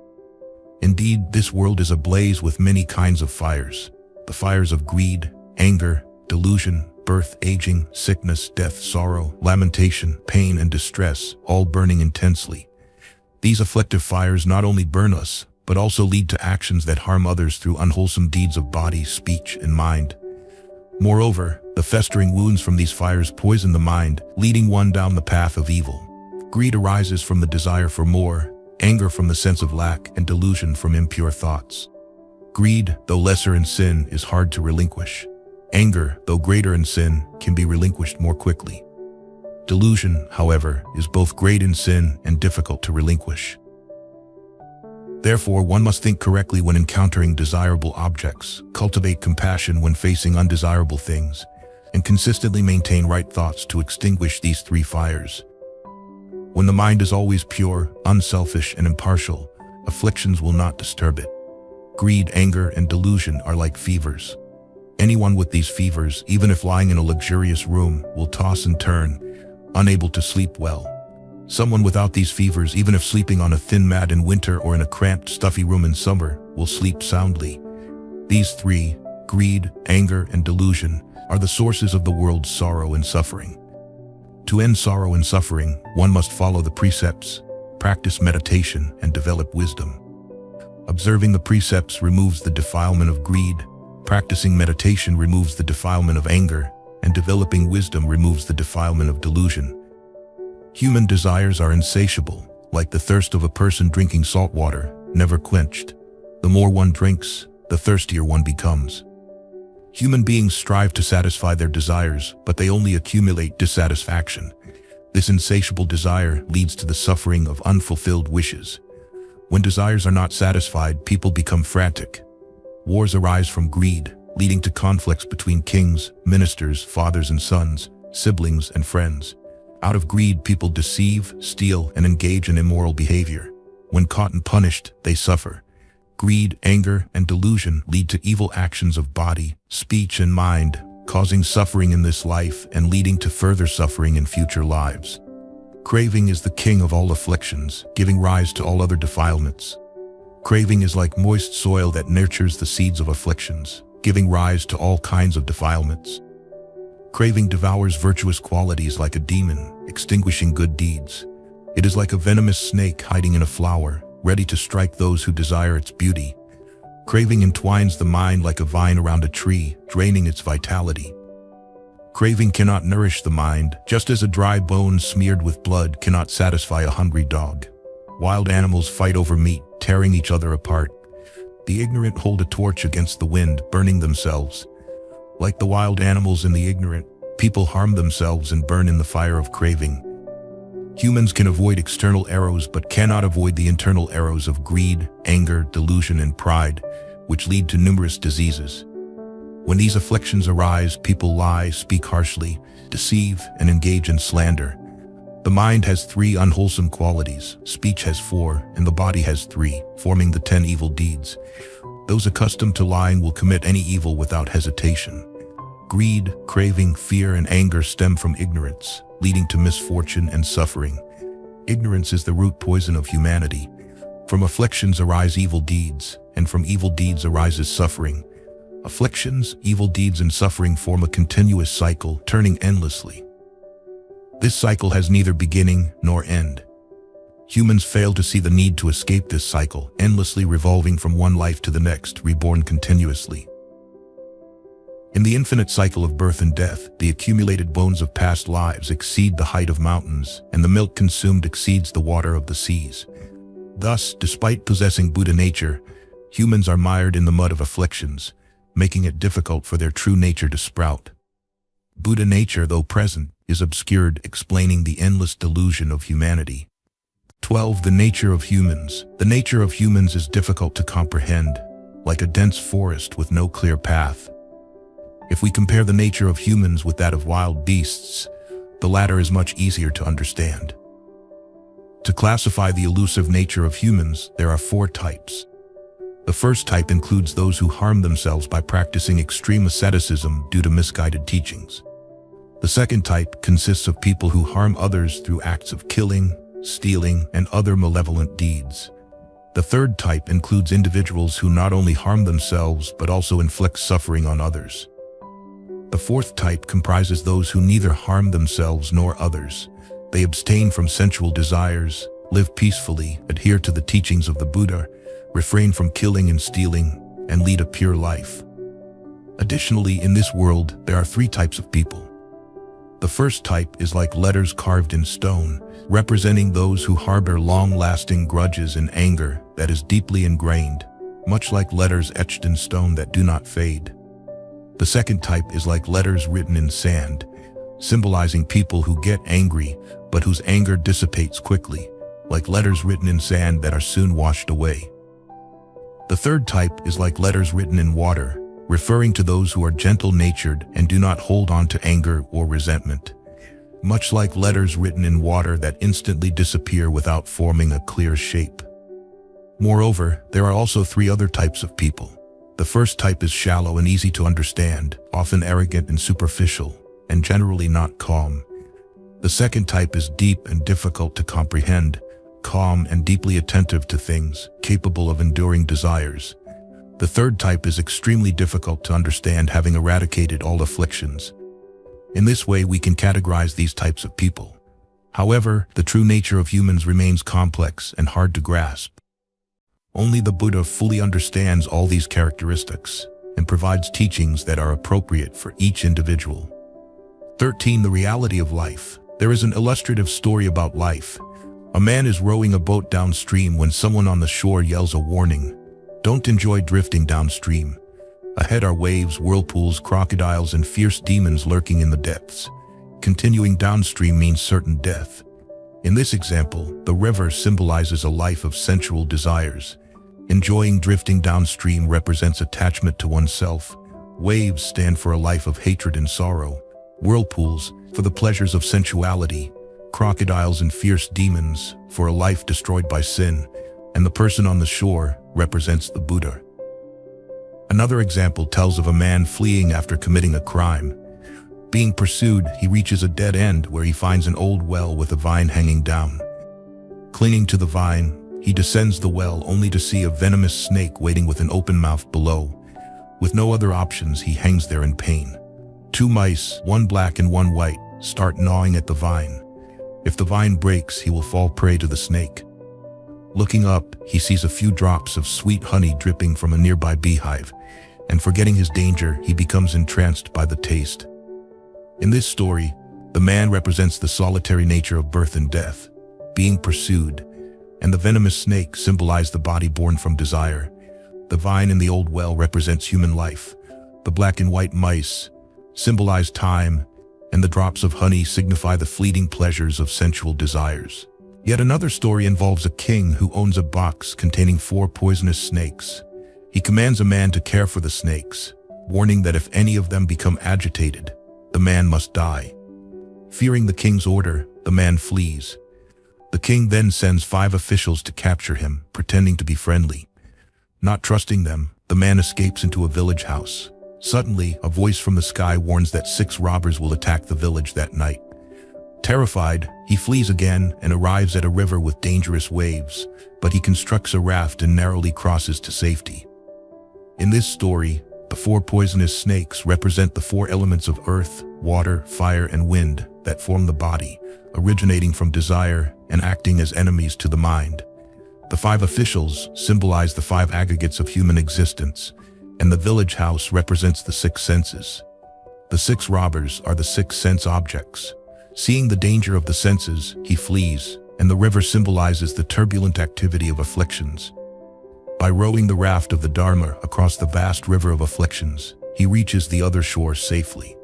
Indeed, this world is ablaze with many kinds of fires. The fires of greed, anger, delusion, birth, aging, sickness, death, sorrow, lamentation, pain, and distress, all burning intensely. These afflictive fires not only burn us, but also lead to actions that harm others through unwholesome deeds of body, speech, and mind. Moreover, the festering wounds from these fires poison the mind, leading one down the path of evil. Greed arises from the desire for more, anger from the sense of lack, and delusion from impure thoughts. Greed, though lesser in sin, is hard to relinquish. Anger, though greater in sin, can be relinquished more quickly. Delusion, however, is both great in sin and difficult to relinquish. Therefore, one must think correctly when encountering desirable objects, cultivate compassion when facing undesirable things, and consistently maintain right thoughts to extinguish these three fires. When the mind is always pure, unselfish, and impartial, afflictions will not disturb it. Greed, anger, and delusion are like fevers. Anyone with these fevers, even if lying in a luxurious room, will toss and turn, unable to sleep well. Someone without these fevers, even if sleeping on a thin mat in winter or in a cramped, stuffy room in summer, will sleep soundly. These three, greed, anger, and delusion, are the sources of the world's sorrow and suffering. To end sorrow and suffering, one must follow the precepts, practice meditation, and develop wisdom. Observing the precepts removes the defilement of greed, practicing meditation removes the defilement of anger, and developing wisdom removes the defilement of delusion. Human desires are insatiable, like the thirst of a person drinking salt water, never quenched. The more one drinks, the thirstier one becomes. Human beings strive to satisfy their desires, but they only accumulate dissatisfaction. This insatiable desire leads to the suffering of unfulfilled wishes. When desires are not satisfied, people become frantic. Wars arise from greed, leading to conflicts between kings, ministers, fathers and sons, siblings and friends. Out of greed, people deceive, steal, and engage in immoral behavior. When caught and punished, they suffer. Greed, anger, and delusion lead to evil actions of body, speech, and mind, causing suffering in this life and leading to further suffering in future lives. Craving is the king of all afflictions, giving rise to all other defilements. Craving is like moist soil that nurtures the seeds of afflictions, giving rise to all kinds of defilements. Craving devours virtuous qualities like a demon, extinguishing good deeds. It is like a venomous snake hiding in a flower, ready to strike those who desire its beauty. Craving entwines the mind like a vine around a tree, draining its vitality. Craving cannot nourish the mind, just as a dry bone smeared with blood cannot satisfy a hungry dog. Wild animals fight over meat, tearing each other apart. The ignorant hold a torch against the wind, burning themselves. Like the wild animals and the ignorant, people harm themselves and burn in the fire of craving. Humans can avoid external arrows but cannot avoid the internal arrows of greed, anger, delusion, and pride, which lead to numerous diseases. When these afflictions arise, people lie, speak harshly, deceive, and engage in slander. The mind has 3 unwholesome qualities, speech has 4, and the body has 3, forming the 10 evil deeds. Those accustomed to lying will commit any evil without hesitation. Greed, craving, fear, and anger stem from ignorance, leading to misfortune and suffering. Ignorance is the root poison of humanity. From afflictions arise evil deeds, and from evil deeds arises suffering. Afflictions, evil deeds, and suffering form a continuous cycle, turning endlessly. This cycle has neither beginning nor end. Humans fail to see the need to escape this cycle, endlessly revolving from one life to the next, reborn continuously. In the infinite cycle of birth and death, the accumulated bones of past lives exceed the height of mountains, and the milk consumed exceeds the water of the seas. Thus, despite possessing Buddha nature, humans are mired in the mud of afflictions, making it difficult for their true nature to sprout. Buddha nature, though present, is obscured, explaining the endless delusion of humanity. 12. The nature of humans. The nature of humans is difficult to comprehend, like a dense forest with no clear path. If we compare the nature of humans with that of wild beasts, the latter is much easier to understand. To classify the elusive nature of humans, there are 4 types. The first type includes those who harm themselves by practicing extreme asceticism due to misguided teachings. The second type consists of people who harm others through acts of killing, stealing, and other malevolent deeds. The third type includes individuals who not only harm themselves but also inflict suffering on others. The fourth type comprises those who neither harm themselves nor others. They abstain from sensual desires, live peacefully, adhere to the teachings of the Buddha, refrain from killing and stealing, and lead a pure life. Additionally, in this world, there are 3 types of people. The first type is like letters carved in stone, representing those who harbor long-lasting grudges and anger that is deeply ingrained, much like letters etched in stone that do not fade. The second type is like letters written in sand, symbolizing people who get angry, but whose anger dissipates quickly, like letters written in sand that are soon washed away. The third type is like letters written in water, referring to those who are gentle-natured and do not hold on to anger or resentment, much like letters written in water that instantly disappear without forming a clear shape. Moreover, there are also 3 other types of people. The first type is shallow and easy to understand, often arrogant and superficial, and generally not calm. The second type is deep and difficult to comprehend, calm and deeply attentive to things, capable of enduring desires. The third type is extremely difficult to understand, having eradicated all afflictions. In this way, we can categorize these types of people. However, the true nature of humans remains complex and hard to grasp. Only the Buddha fully understands all these characteristics and provides teachings that are appropriate for each individual. 13. The reality of life. There is an illustrative story about life. A man is rowing a boat downstream when someone on the shore yells a warning. Don't enjoy drifting downstream. Ahead are waves, whirlpools, crocodiles, and fierce demons lurking in the depths. Continuing downstream means certain death. In this example, the river symbolizes a life of sensual desires. Enjoying drifting downstream represents attachment to oneself. Waves stand for a life of hatred and sorrow. Whirlpools, for the pleasures of sensuality. Crocodiles and fierce demons, for a life destroyed by sin. And the person on the shore represents the Buddha. Another example tells of a man fleeing after committing a crime. Being pursued, he reaches a dead end where he finds an old well with a vine hanging down. Clinging to the vine, he descends the well only to see a venomous snake waiting with an open mouth below. With no other options, he hangs there in pain. 2 mice, one black and one white, start gnawing at the vine. If the vine breaks, he will fall prey to the snake. Looking up, he sees a few drops of sweet honey dripping from a nearby beehive, and forgetting his danger, he becomes entranced by the taste. In this story, the man represents the solitary nature of birth and death, being pursued, and the venomous snake symbolize the body born from desire. The vine in the old well represents human life. The black and white mice symbolize time, and the drops of honey signify the fleeting pleasures of sensual desires. Yet another story involves a king who owns a box containing 4 poisonous snakes. He commands a man to care for the snakes, warning that if any of them become agitated, the man must die. Fearing the king's order, the man flees. The king then sends 5 officials to capture him, pretending to be friendly. Not trusting them, the man escapes into a village house. Suddenly, a voice from the sky warns that 6 robbers will attack the village that night. Terrified, he flees again and arrives at a river with dangerous waves, but he constructs a raft and narrowly crosses to safety. In this story, the 4 poisonous snakes represent the 4 elements of earth, water, fire, and wind that form the body, originating from desire and acting as enemies to the mind. The 5 officials symbolize the 5 aggregates of human existence, and the village house represents the 6 senses. The 6 robbers are the 6 sense objects. Seeing the danger of the senses, he flees, and the river symbolizes the turbulent activity of afflictions. By rowing the raft of the Dharma across the vast river of afflictions, he reaches the other shore safely.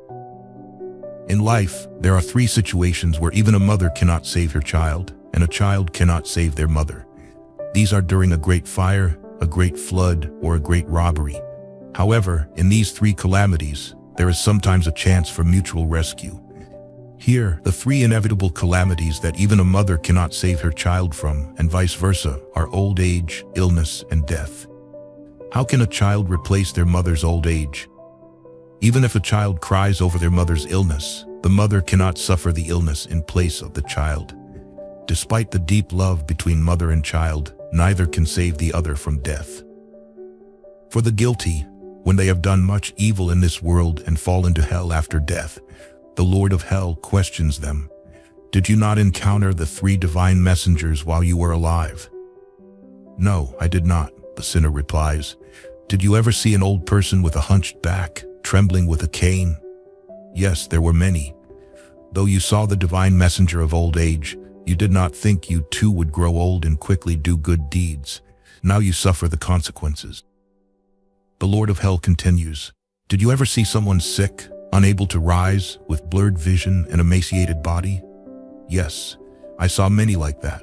In life, there are 3 situations where even a mother cannot save her child, and a child cannot save their mother. These are during a great fire, a great flood, or a great robbery. However, in these 3 calamities, there is sometimes a chance for mutual rescue. Here, the 3 inevitable calamities that even a mother cannot save her child from, and vice versa, are old age, illness, and death. How can a child replace their mother's old age? Even if a child cries over their mother's illness, the mother cannot suffer the illness in place of the child. Despite the deep love between mother and child, neither can save the other from death. For the guilty, when they have done much evil in this world and fall into hell after death, the Lord of Hell questions them. Did you not encounter the 3 divine messengers while you were alive? No, I did not, the sinner replies. Did you ever see an old person with a hunched back, trembling with a cane? Yes, there were many. Though you saw the divine messenger of old age, you did not think you too would grow old and quickly do good deeds. Now you suffer the consequences. The Lord of Hell continues. Did you ever see someone sick, unable to rise, with blurred vision and emaciated body? Yes, I saw many like that.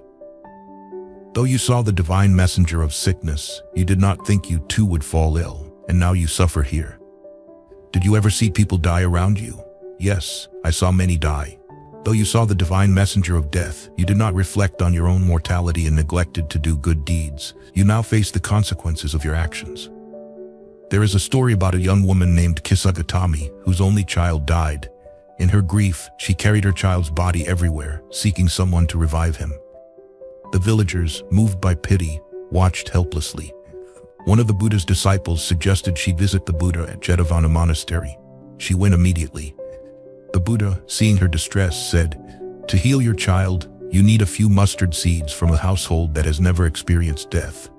Though you saw the divine messenger of sickness, you did not think you too would fall ill, and now you suffer here. Did you ever see people die around you? Yes, I saw many die. Though you saw the divine messenger of death, you did not reflect on your own mortality and neglected to do good deeds. You now face the consequences of your actions. There is a story about a young woman named Kisagatami, whose only child died. In her grief, she carried her child's body everywhere, seeking someone to revive him. The villagers, moved by pity, watched helplessly. One of the Buddha's disciples suggested she visit the Buddha at Jetavana Monastery. She went immediately. The Buddha, seeing her distress, said, "To heal your child, you need a few mustard seeds from a household that has never experienced death."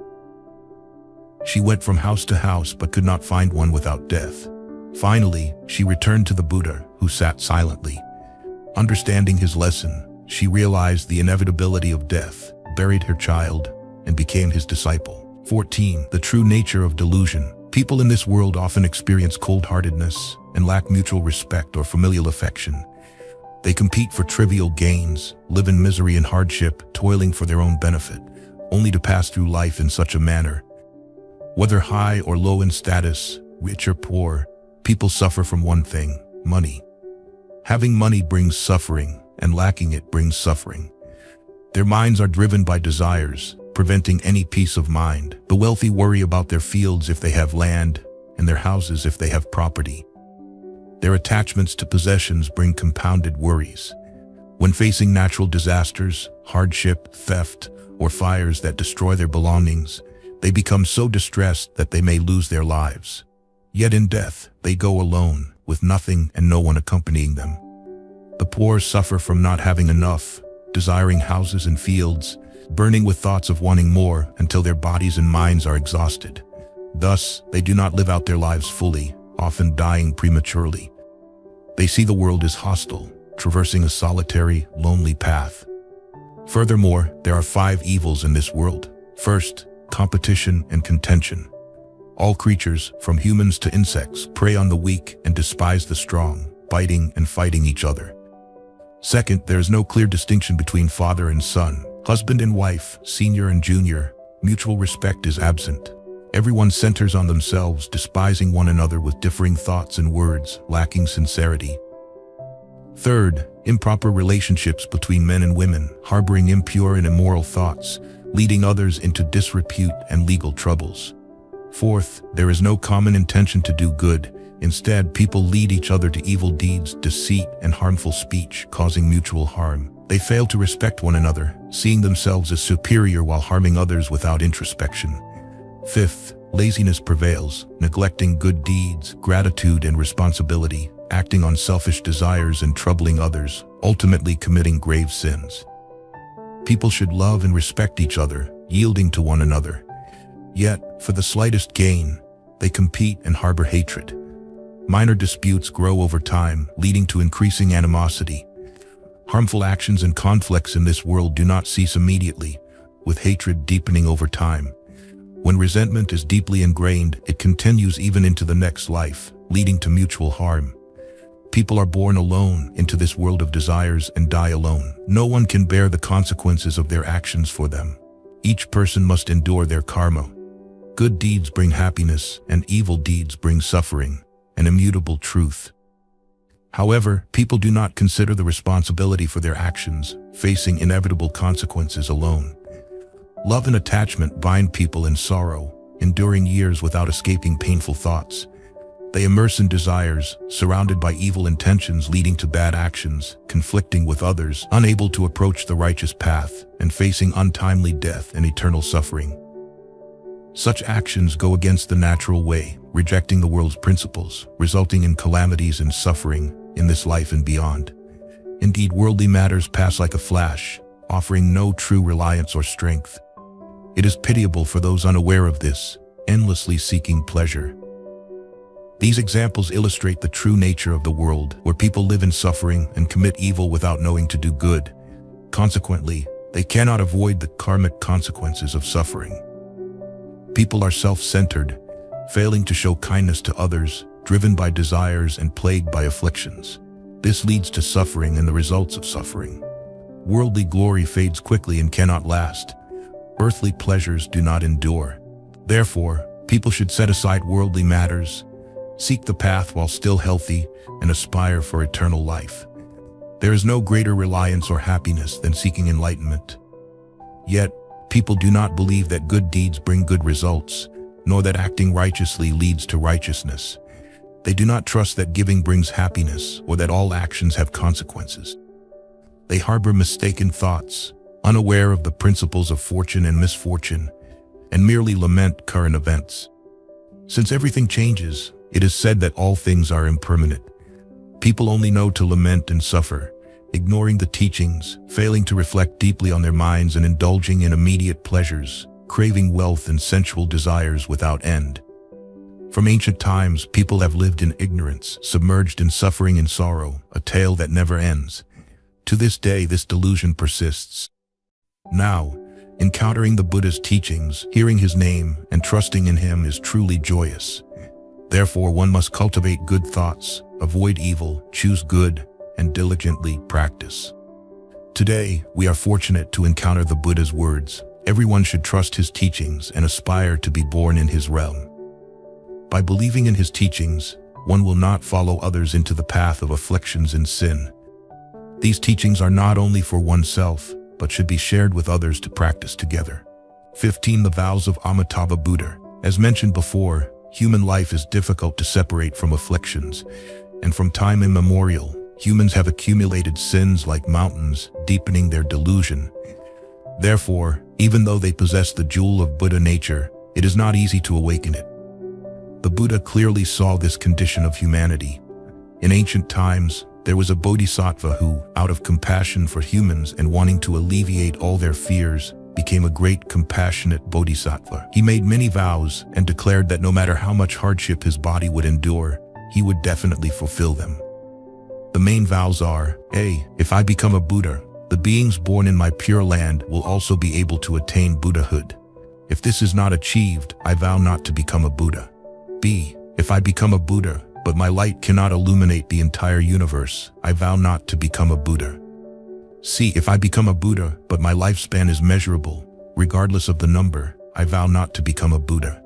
She went from house to house but could not find one without death. Finally, she returned to the Buddha, who sat silently. Understanding his lesson, she realized the inevitability of death, buried her child, and became his disciple. 14. The true nature of delusion. People in this world often experience cold-heartedness and lack mutual respect or familial affection. They compete for trivial gains, live in misery and hardship, toiling for their own benefit, only to pass through life in such a manner. Whether high or low in status, rich or poor, people suffer from one thing: money. Having money brings suffering, and lacking it brings suffering. Their minds are driven by desires, preventing any peace of mind. The wealthy worry about their fields if they have land, and their houses if they have property. Their attachments to possessions bring compounded worries. When facing natural disasters, hardship, theft, or fires that destroy their belongings, they become so distressed that they may lose their lives. Yet in death, they go alone, with nothing and no one accompanying them. The poor suffer from not having enough, desiring houses and fields, burning with thoughts of wanting more until their bodies and minds are exhausted. Thus, they do not live out their lives fully, often dying prematurely. They see the world as hostile, traversing a solitary, lonely path. Furthermore, there are 5 evils in this world. First, competition and contention. All creatures, from humans to insects, prey on the weak and despise the strong, biting and fighting each other. Second, there is no clear distinction between father and son, husband and wife, senior and junior. Mutual respect is absent. Everyone centers on themselves, despising one another with differing thoughts and words, lacking sincerity. Third, improper relationships between men and women, harboring impure and immoral thoughts, leading others into disrepute and legal troubles. Fourth, there is no common intention to do good. Instead, people lead each other to evil deeds, deceit, and harmful speech, causing mutual harm. They fail to respect one another, seeing themselves as superior while harming others without introspection. Fifth, laziness prevails, neglecting good deeds, gratitude, and responsibility, acting on selfish desires and troubling others, ultimately committing grave sins. People should love and respect each other, yielding to one another. Yet, for the slightest gain, they compete and harbor hatred. Minor disputes grow over time, leading to increasing animosity. Harmful actions and conflicts in this world do not cease immediately, with hatred deepening over time. When resentment is deeply ingrained, it continues even into the next life, leading to mutual harm. People are born alone into this world of desires and die alone. No one can bear the consequences of their actions for them. Each person must endure their karma. Good deeds bring happiness, and evil deeds bring suffering, an immutable truth. However, people do not consider the responsibility for their actions, facing inevitable consequences alone. Love and attachment bind people in sorrow, enduring years without escaping painful thoughts. They immerse in desires, surrounded by evil intentions leading to bad actions, conflicting with others, unable to approach the righteous path, and facing untimely death and eternal suffering. Such actions go against the natural way, rejecting the world's principles, resulting in calamities and suffering in this life and beyond. Indeed, worldly matters pass like a flash, offering no true reliance or strength. It is pitiable for those unaware of this, endlessly seeking pleasure. These examples illustrate the true nature of the world, where people live in suffering and commit evil without knowing to do good. Consequently, they cannot avoid the karmic consequences of suffering. People are self-centered, failing to show kindness to others, driven by desires and plagued by afflictions. This leads to suffering and the results of suffering. Worldly glory fades quickly and cannot last. Earthly pleasures do not endure. Therefore, people should set aside worldly matters, seek the path while still healthy, and aspire for eternal life. There is no greater reliance or happiness than seeking enlightenment. Yet, people do not believe that good deeds bring good results, nor that acting righteously leads to righteousness. They do not trust that giving brings happiness or that all actions have consequences. They harbor mistaken thoughts, unaware of the principles of fortune and misfortune, and merely lament current events. Since everything changes, it is said that all things are impermanent. People only know to lament and suffer, ignoring the teachings, failing to reflect deeply on their minds and indulging in immediate pleasures, craving wealth and sensual desires without end. From ancient times, people have lived in ignorance, submerged in suffering and sorrow, a tale that never ends. To this day, this delusion persists. Now, encountering the Buddha's teachings, hearing his name, and trusting in him is truly joyous. Therefore, one must cultivate good thoughts, avoid evil, choose good, and diligently practice. Today, we are fortunate to encounter the Buddha's words. Everyone should trust his teachings and aspire to be born in his realm. By believing in his teachings, one will not follow others into the path of afflictions and sin. These teachings are not only for oneself, but should be shared with others to practice together. 15. The vows of Amitabha Buddha. As mentioned before, human life is difficult to separate from afflictions, and from time immemorial, humans have accumulated sins like mountains, deepening their delusion. Therefore, even though they possess the jewel of Buddha nature, it is not easy to awaken it. The Buddha clearly saw this condition of humanity. In ancient times, there was a bodhisattva who, out of compassion for humans and wanting to alleviate all their fears, became a great compassionate bodhisattva. He made many vows and declared that no matter how much hardship his body would endure, he would definitely fulfill them. The main vows are, A. If I become a Buddha, the beings born in my pure land will also be able to attain Buddhahood. If this is not achieved, I vow not to become a Buddha. B. If I become a Buddha, but my light cannot illuminate the entire universe, I vow not to become a Buddha. C. If I become a Buddha, but my lifespan is measurable, regardless of the number, I vow not to become a Buddha.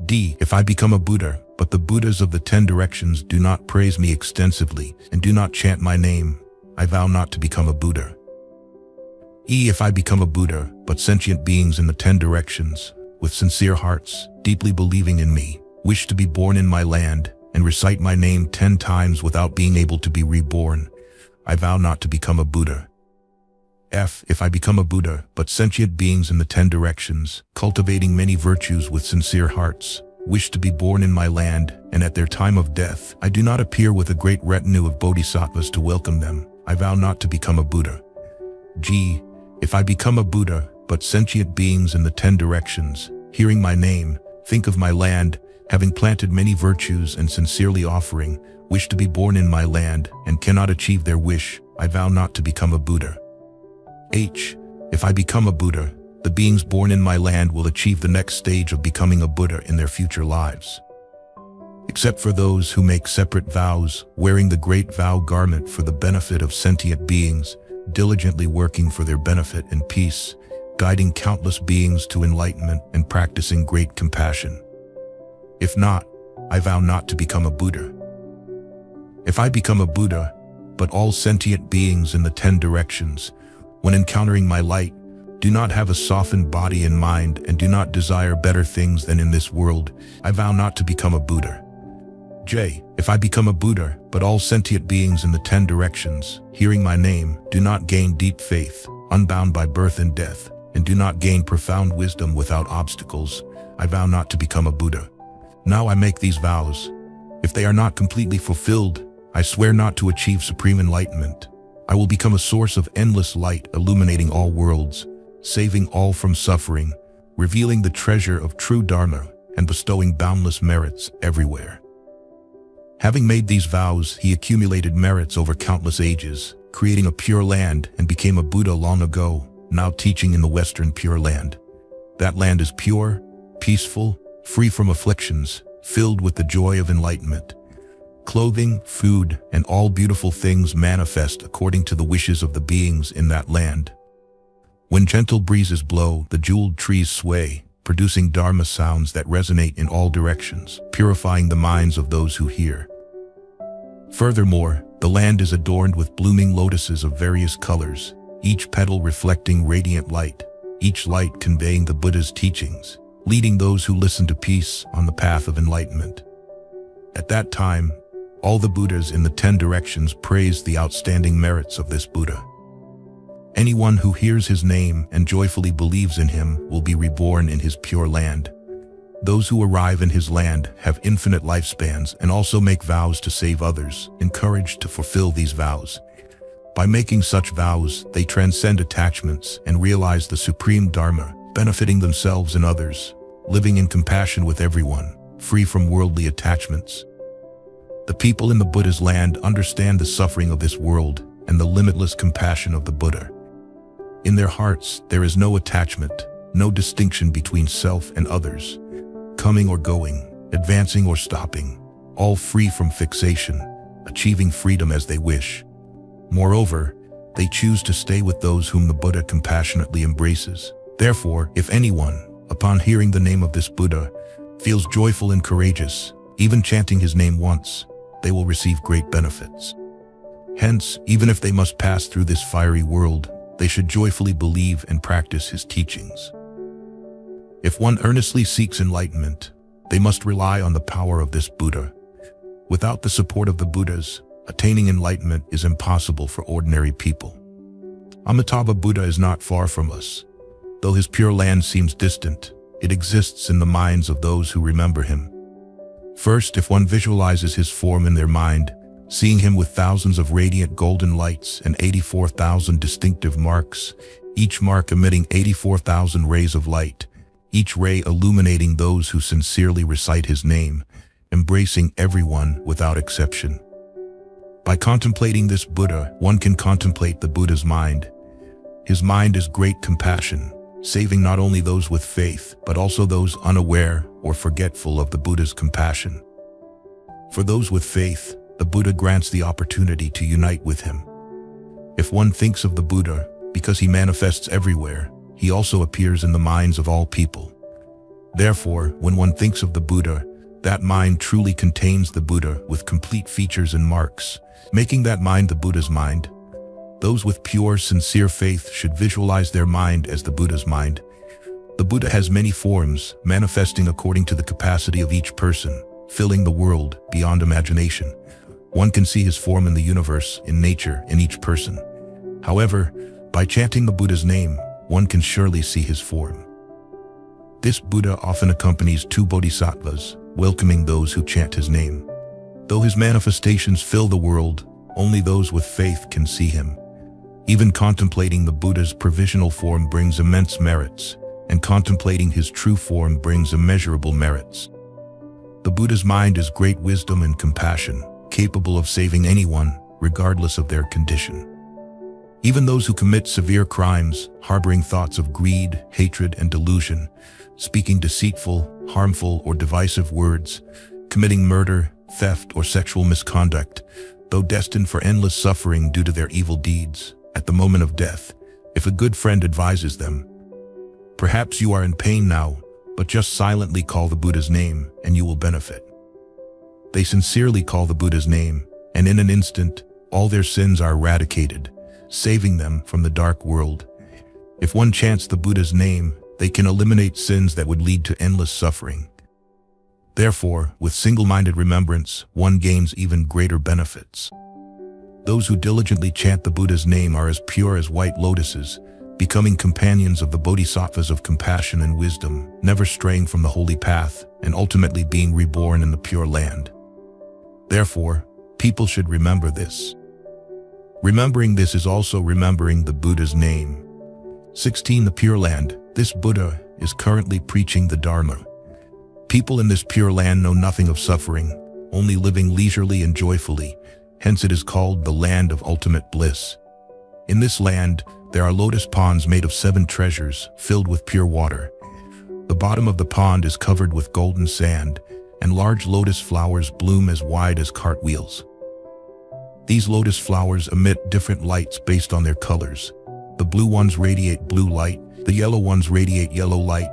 D. If I become a Buddha, but the Buddhas of the 10 directions do not praise me extensively and do not chant my name, I vow not to become a Buddha. E. If I become a Buddha, but sentient beings in the 10 directions, with sincere hearts, deeply believing in me, wish to be born in my land and recite my name 10 times without being able to be reborn, I vow not to become a Buddha. F. If I become a Buddha, but sentient beings in the 10 directions, cultivating many virtues with sincere hearts, wish to be born in my land, and at their time of death, I do not appear with a great retinue of bodhisattvas to welcome them, I vow not to become a Buddha. G. If I become a Buddha, but sentient beings in the 10 directions, hearing my name, think of my land, having planted many virtues and sincerely offering, wish to be born in my land and cannot achieve their wish, I vow not to become a Buddha. H. If I become a Buddha, the beings born in my land will achieve the next stage of becoming a Buddha in their future lives. Except for those who make separate vows, wearing the great vow garment for the benefit of sentient beings, diligently working for their benefit and peace, guiding countless beings to enlightenment and practicing great compassion. If not, I vow not to become a Buddha. If I become a Buddha, but all sentient beings in the 10 directions, when encountering my light, do not have a softened body and mind and do not desire better things than in this world, I vow not to become a Buddha. J. If I become a Buddha, but all sentient beings in the 10 directions, hearing my name, do not gain deep faith, unbound by birth and death, and do not gain profound wisdom without obstacles, I vow not to become a Buddha. Now I make these vows. If they are not completely fulfilled, I swear not to achieve supreme enlightenment. I will become a source of endless light, illuminating all worlds, saving all from suffering, revealing the treasure of true Dharma, and bestowing boundless merits everywhere. Having made these vows, he accumulated merits over countless ages, creating a pure land and became a Buddha long ago, now teaching in the Western Pure Land. That land is pure, peaceful, free from afflictions, filled with the joy of enlightenment. Clothing, food, and all beautiful things manifest according to the wishes of the beings in that land. When gentle breezes blow, the jeweled trees sway, producing Dharma sounds that resonate in all directions, purifying the minds of those who hear. Furthermore, the land is adorned with blooming lotuses of various colors, each petal reflecting radiant light, each light conveying the Buddha's teachings, leading those who listen to peace on the path of enlightenment. At that time, all the Buddhas in the 10 directions praised the outstanding merits of this Buddha. Anyone who hears his name and joyfully believes in him will be reborn in his pure land. Those who arrive in his land have infinite lifespans and also make vows to save others, encouraged to fulfill these vows. By making such vows, they transcend attachments and realize the supreme Dharma, benefiting themselves and others, living in compassion with everyone, free from worldly attachments. The people in the Buddha's land understand the suffering of this world and the limitless compassion of the Buddha. In their hearts, there is no attachment, no distinction between self and others, coming or going, advancing or stopping, all free from fixation, achieving freedom as they wish. Moreover, they choose to stay with those whom the Buddha compassionately embraces. Therefore, if anyone, upon hearing the name of this Buddha, feels joyful and courageous, even chanting his name once, they will receive great benefits. Hence, even if they must pass through this fiery world, they should joyfully believe and practice his teachings. If one earnestly seeks enlightenment, they must rely on the power of this Buddha. Without the support of the Buddhas, attaining enlightenment is impossible for ordinary people. Amitabha Buddha is not far from us. Though his pure land seems distant, it exists in the minds of those who remember him. First, if one visualizes his form in their mind, seeing him with thousands of radiant golden lights and 84,000 distinctive marks, each mark emitting 84,000 rays of light, each ray illuminating those who sincerely recite his name, embracing everyone without exception. By contemplating this Buddha, one can contemplate the Buddha's mind. His mind is great compassion, saving not only those with faith, but also those unaware or forgetful of the Buddha's compassion. For those with faith, the Buddha grants the opportunity to unite with him. If one thinks of the Buddha, because he manifests everywhere, he also appears in the minds of all people. Therefore, when one thinks of the Buddha, that mind truly contains the Buddha with complete features and marks, making that mind the Buddha's mind. Those with pure, sincere faith should visualize their mind as the Buddha's mind. The Buddha has many forms, manifesting according to the capacity of each person, filling the world beyond imagination. One can see his form in the universe, in nature, in each person. However, by chanting the Buddha's name, one can surely see his form. This Buddha often accompanies two bodhisattvas, welcoming those who chant his name. Though his manifestations fill the world, only those with faith can see him. Even contemplating the Buddha's provisional form brings immense merits, and contemplating his true form brings immeasurable merits. The Buddha's mind is great wisdom and compassion, capable of saving anyone, regardless of their condition. Even those who commit severe crimes, harboring thoughts of greed, hatred, and delusion, speaking deceitful, harmful, or divisive words, committing murder, theft, or sexual misconduct, though destined for endless suffering due to their evil deeds, at the moment of death, if a good friend advises them, "Perhaps you are in pain now, but just silently call the Buddha's name and you will benefit." They sincerely call the Buddha's name, and in an instant, all their sins are eradicated, saving them from the dark world. If one chants the Buddha's name, they can eliminate sins that would lead to endless suffering. Therefore, with single-minded remembrance, one gains even greater benefits. Those who diligently chant the Buddha's name are as pure as white lotuses, becoming companions of the bodhisattvas of compassion and wisdom, never straying from the holy path, and ultimately being reborn in the pure land. Therefore, people should remember this. Remembering this is also remembering the Buddha's name. 16. The Pure Land. This Buddha is currently preaching the Dharma. People in this pure land know nothing of suffering, only living leisurely and joyfully, hence it is called the land of ultimate bliss. In this land, there are lotus ponds made of 7 treasures, filled with pure water. The bottom of the pond is covered with golden sand, and large lotus flowers bloom as wide as cartwheels. These lotus flowers emit different lights based on their colors. The blue ones radiate blue light, the yellow ones radiate yellow light,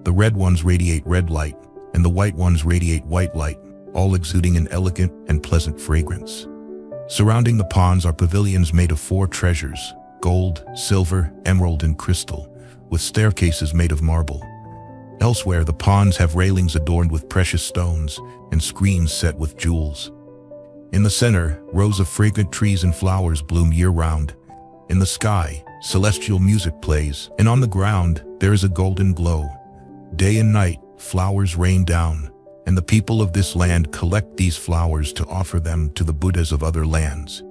the red ones radiate red light, and the white ones radiate white light, all exuding an elegant and pleasant fragrance. Surrounding the ponds are pavilions made of 4 treasures: gold, silver, emerald, and crystal, with staircases made of marble. Elsewhere, the ponds have railings adorned with precious stones and screens set with jewels. In the center, rows of fragrant trees and flowers bloom year-round. In the sky, celestial music plays, and on the ground, there is a golden glow. Day and night, flowers rain down, and the people of this land collect these flowers to offer them to the Buddhas of other lands.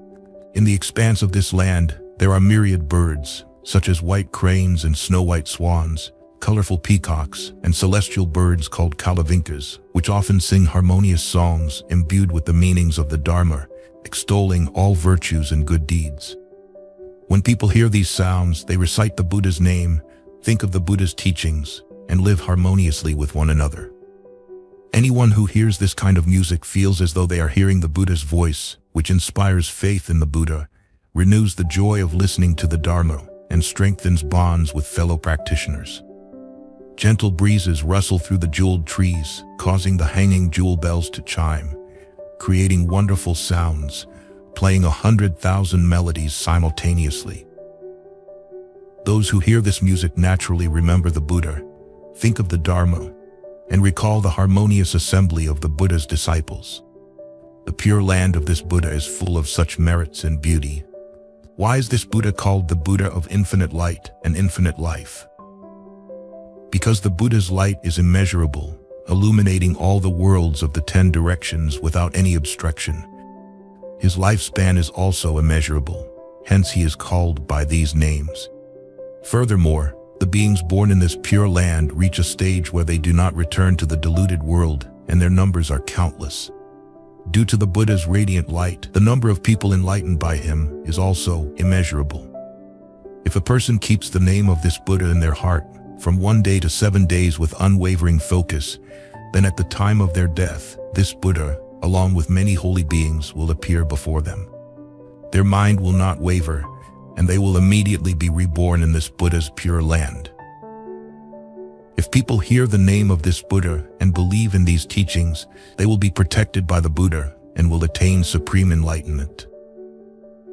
In the expanse of this land, there are myriad birds, such as white cranes and snow-white swans, colorful peacocks, and celestial birds called kalavinkas, which often sing harmonious songs imbued with the meanings of the Dharma, extolling all virtues and good deeds. When people hear these sounds, they recite the Buddha's name, think of the Buddha's teachings, and live harmoniously with one another. Anyone who hears this kind of music feels as though they are hearing the Buddha's voice, which inspires faith in the Buddha, renews the joy of listening to the Dharma, and strengthens bonds with fellow practitioners. Gentle breezes rustle through the jeweled trees, causing the hanging jewel bells to chime, creating wonderful sounds, playing 100,000 melodies simultaneously. Those who hear this music naturally remember the Buddha, think of the Dharma, and recall the harmonious assembly of the Buddha's disciples. The pure land of this Buddha is full of such merits and beauty. Why is this Buddha called the Buddha of infinite light and infinite life? Because the Buddha's light is immeasurable, illuminating all the worlds of the 10 directions without any obstruction. His lifespan is also immeasurable, hence he is called by these names. Furthermore, the beings born in this pure land reach a stage where they do not return to the deluded world, and their numbers are countless. Due to the Buddha's radiant light, the number of people enlightened by him is also immeasurable. If a person keeps the name of this Buddha in their heart from 1 day to 7 days with unwavering focus, then at the time of their death, this Buddha, along with many holy beings, will appear before them. Their mind will not waver, and they will immediately be reborn in this Buddha's pure land. If people hear the name of this Buddha and believe in these teachings, they will be protected by the Buddha and will attain supreme enlightenment.